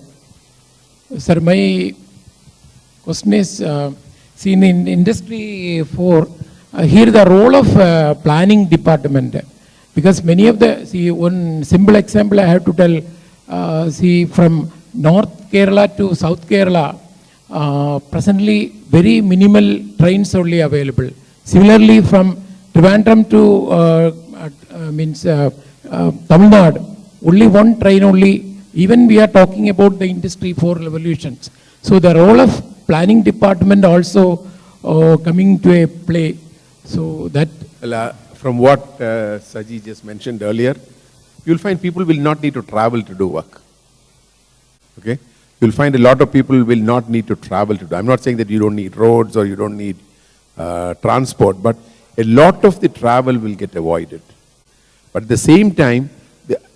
Sir, my question is, see in Industry 4, here the role of planning department, because many of one simple example I have to tell, from North Kerala to South Kerala, presently very minimal trains only available. Similarly, from Trivandrum to Tamil Nadu, only one train only. Even we are talking about the Industry 4 revolutions. So the role of planning department also coming to a play. So that... Well, from what Saji just mentioned earlier, you'll find people will not need to travel to do work. Okay? You'll find a lot of people will not need to travel to do. I'm not saying that you don't need roads or you don't need transport, but a lot of the travel will get avoided. But at the same time,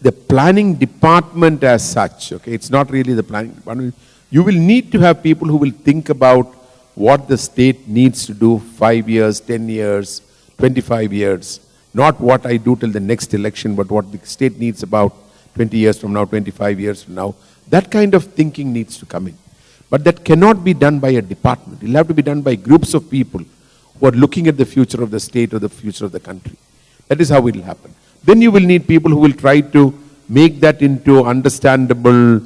the planning department as such, okay, it's not really the planning department. You will need to have people who will think about what the state needs to do 5 years, 10 years, 25 years. Not what I do till the next election, but what the state needs about 20 years from now, 25 years from now. That kind of thinking needs to come in. But that cannot be done by a department. It will have to be done by groups of people who are looking at the future of the state or the future of the country. That is how it will happen. Then you will need people who will try to make that into understandable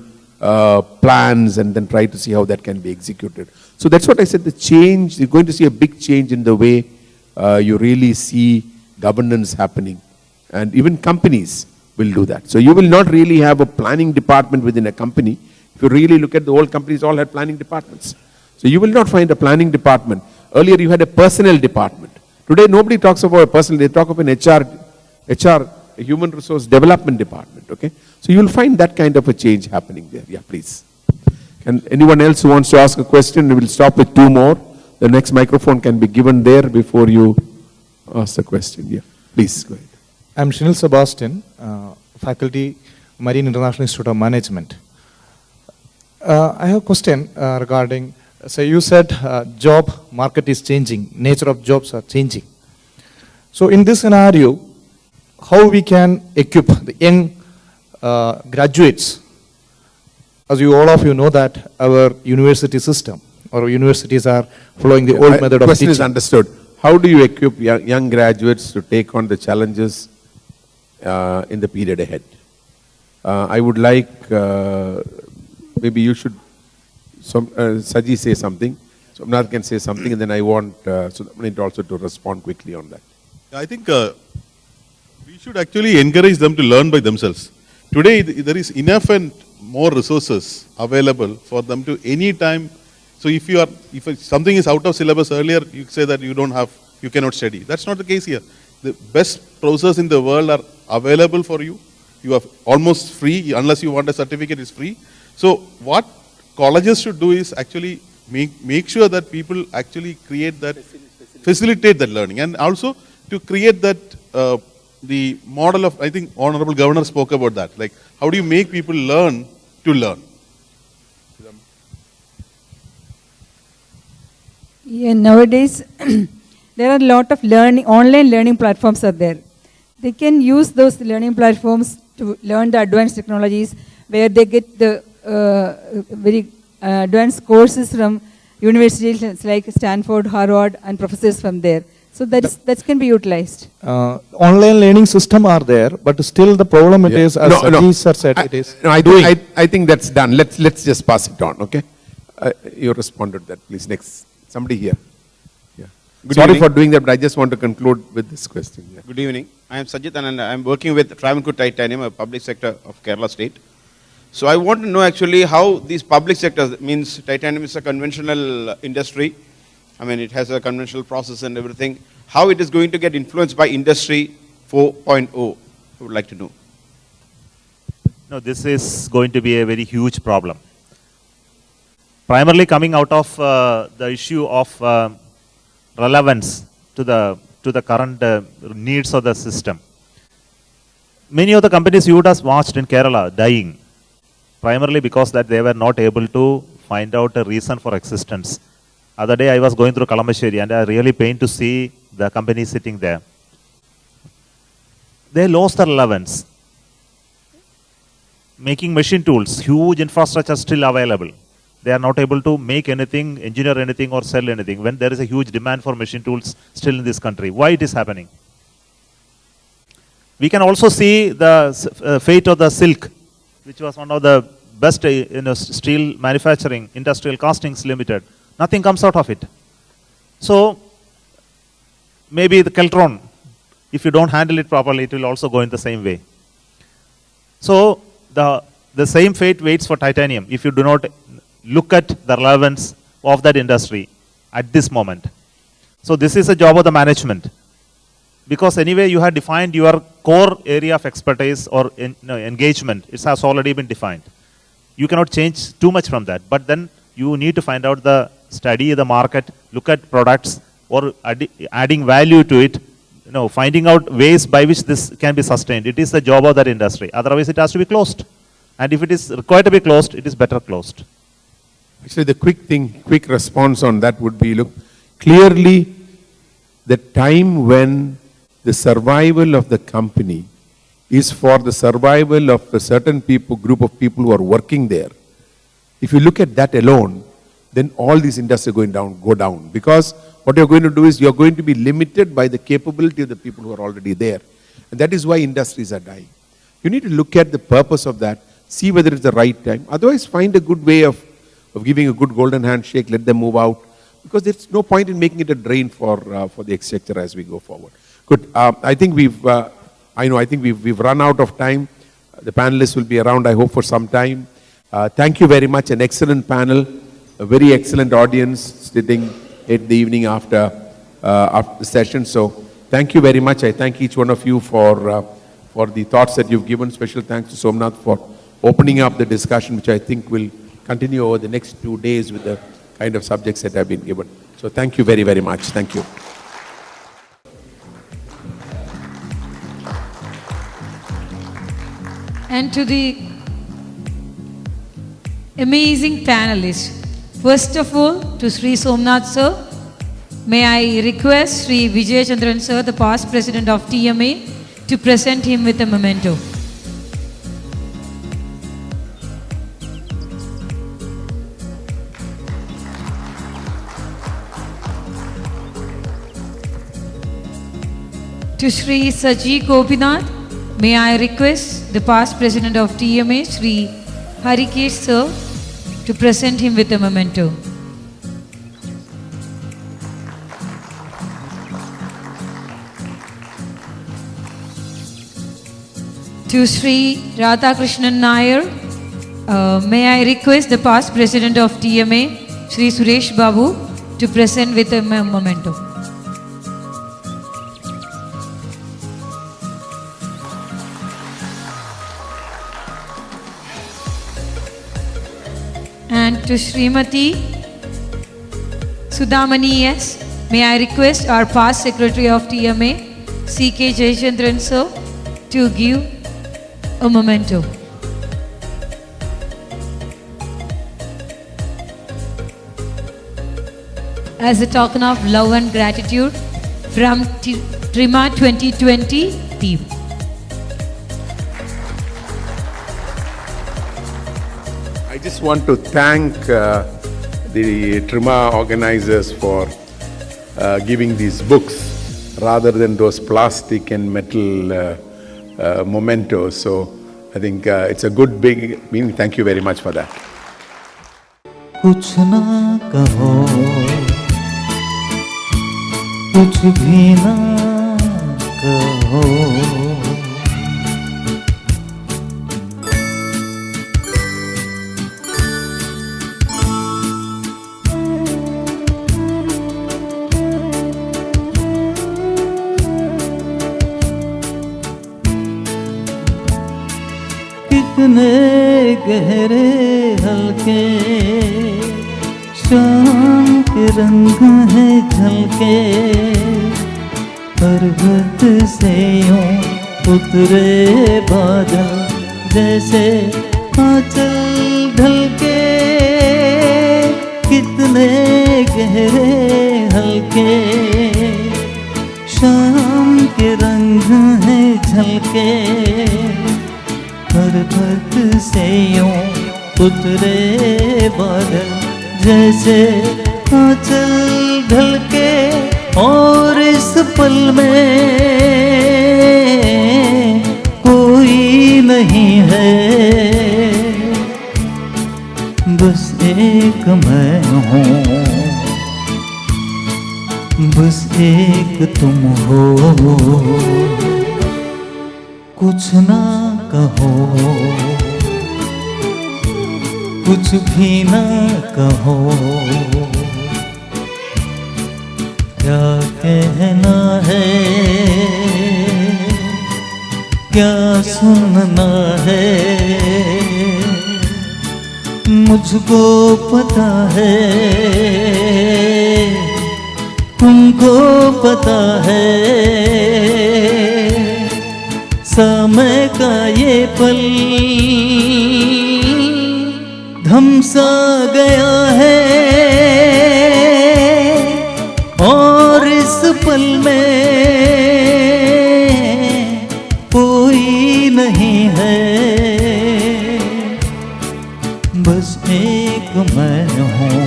plans and then try to see how that can be executed. So that's what I said, the change, you're going to see a big change in the way you really see governance happening. And even companies will do that. So you will not really have a planning department within a company. If you really look at the old companies, all had planning departments. So you will not find a planning department. Earlier you had a personnel department. Today nobody talks about a personnel, they talk of an HR, a human resource development department, okay? So you will find that kind of a change happening there. Yeah, please. And anyone else who wants to ask a question, we will stop with 2 more. The next microphone can be given there before you ask the question. Yeah, please go ahead. I'm Shinil Sebastian, faculty, Marine International Institute of Management. I have a question regarding, so you said job market is changing, nature of jobs are changing. So in this scenario, how we can equip the young graduates? As all of you know that our university system, or universities are following the old method of question teaching. is understood. How do you equip young graduates to take on the challenges in the period ahead? I would like, maybe you should, Saji say something, Somnath can say something, and then I want Subramanian also to respond quickly on that. I think we should actually encourage them to learn by themselves. Today, there is enough and more resources available for them to any time. So if something is out of syllabus earlier, you say that you cannot study. That's not the case here. The best professors in the world are available for you. You are almost free, unless you want a certificate, it's free. So what colleges should do is actually make sure that people actually create that, facilitate that learning, and also to create that, the model of, I think Honorable Governor spoke about that, like how do you make people learn to learn? Yeah, nowadays, there are a lot of online learning platforms are there. They can use those learning platforms to learn the advanced technologies, where they get the very advanced courses from universities like Stanford, Harvard, and professors from there. So that can be utilized. Online learning system are there, but still the problem it is, as Satish sir said, it is I think that's done. Let's just pass it on, okay? You responded to that, please. Next. Somebody here. Yeah. Sorry for doing that, but I just want to conclude with this question. Yeah. Good evening. I am Sajit and I am working with Travancore Titanium, a public sector of Kerala state. So I want to know actually how these public sectors, means titanium is a conventional industry. I mean, it has a conventional process and everything. How it is going to get influenced by industry 4.0? I would like to know. No, this is going to be a very huge problem. Primarily coming out of the issue of relevance to the current needs of the system. Many of the companies you would have watched in Kerala dying, primarily because that they were not able to find out a reason for existence. Other day I was going through Kalambasheri and I really pained to see the company sitting there. They lost the relevance. Making machine tools, huge infrastructure still available. They are not able to make anything, engineer anything, or sell anything when there is a huge demand for machine tools still in this country. Why it is happening? We can also see the fate of the silk, which was one of the best steel manufacturing, Industrial Castings Limited. Nothing comes out of it. So maybe the Keltron, if you don't handle it properly, it will also go in the same way. So the same fate waits for titanium if you do not look at the relevance of that industry at this moment. So this is a job of the management. because anyway you have defined your core area of expertise or engagement. It has already been defined. You cannot change too much from that. But then you need to find out study the market, look at products, or adding value to it, finding out ways by which this can be sustained. It is the job of that industry. Otherwise, it has to be closed. And if it is required to be closed, it is better closed. Actually, the quick response on that would be, look, clearly the time when the survival of the company is for the survival of a certain group of people who are working there. If you look at that alone, then all these industries go down. Because what you're going to do is you're going to be limited by the capability of the people who are already there. And that is why industries are dying. You need to look at the purpose of that, see whether it's the right time. Otherwise, find a good way of giving a good golden handshake, let them move out. Because there's no point in making it a drain for the exchequer as we go forward. Good. I think we've run out of time. The panelists will be around, I hope, for some time. Thank you very much. An excellent panel, a very excellent audience sitting at the evening after the session. So thank you very much. I thank each one of you for the thoughts that you've given. Special thanks to Somnath for opening up the discussion, which I think will continue over the next 2 days with the kind of subjects that have been given. So thank you very, very much. Thank you. And to the amazing panelists, first of all, to Sri Somnath sir, may I request Sri Vijay Chandran sir, the past president of TMA, to present him with a memento. To Sri Saji Gopinath, may I request the past president of TMA, Sri Harikesh sir, to present him with a memento. To Sri Radhakrishnan Nair, may I request the past president of TMA, Sri Suresh Babu, to present with a memento. And to Srimati Sudhamani S, may I request our past secretary of TMA, C.K. Jayachandran sir, to give a memento. As a token of love and gratitude from TRIMA 2020 team. I just want to thank the TRIMA organizers for giving these books rather than those plastic and metal mementos. So I think it's a good big meaning. Thank you very much for that. कुछ ना कहो, कुछ भी ना कहो, कितने गहरे हल्के शाम के रंग है झलके, पर्वत से यूं उतरे बादल जैसे आंचल ढलके, कितने गहरे हल्के शाम के रंग है झलके, पर्वत से यूं उतरे बादल जैसे आंचल ढलके, और इस पल में कोई नहीं है, बस एक मैं हूँ, बस एक तुम हो, कुछ ना कहो, कुछ भी ना कहो, क्या कहना है, क्या सुनना है, मुझको पता है, तुमको पता है। समय का ये पल धमसा गया है, और इस पल में कोई नहीं है, बस एक मैं हूँ,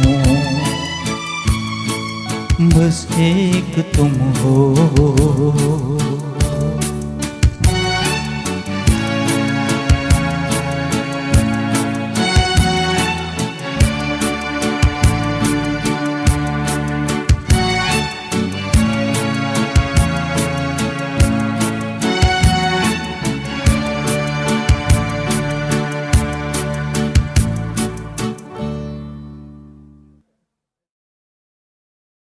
बस एक तुम हो।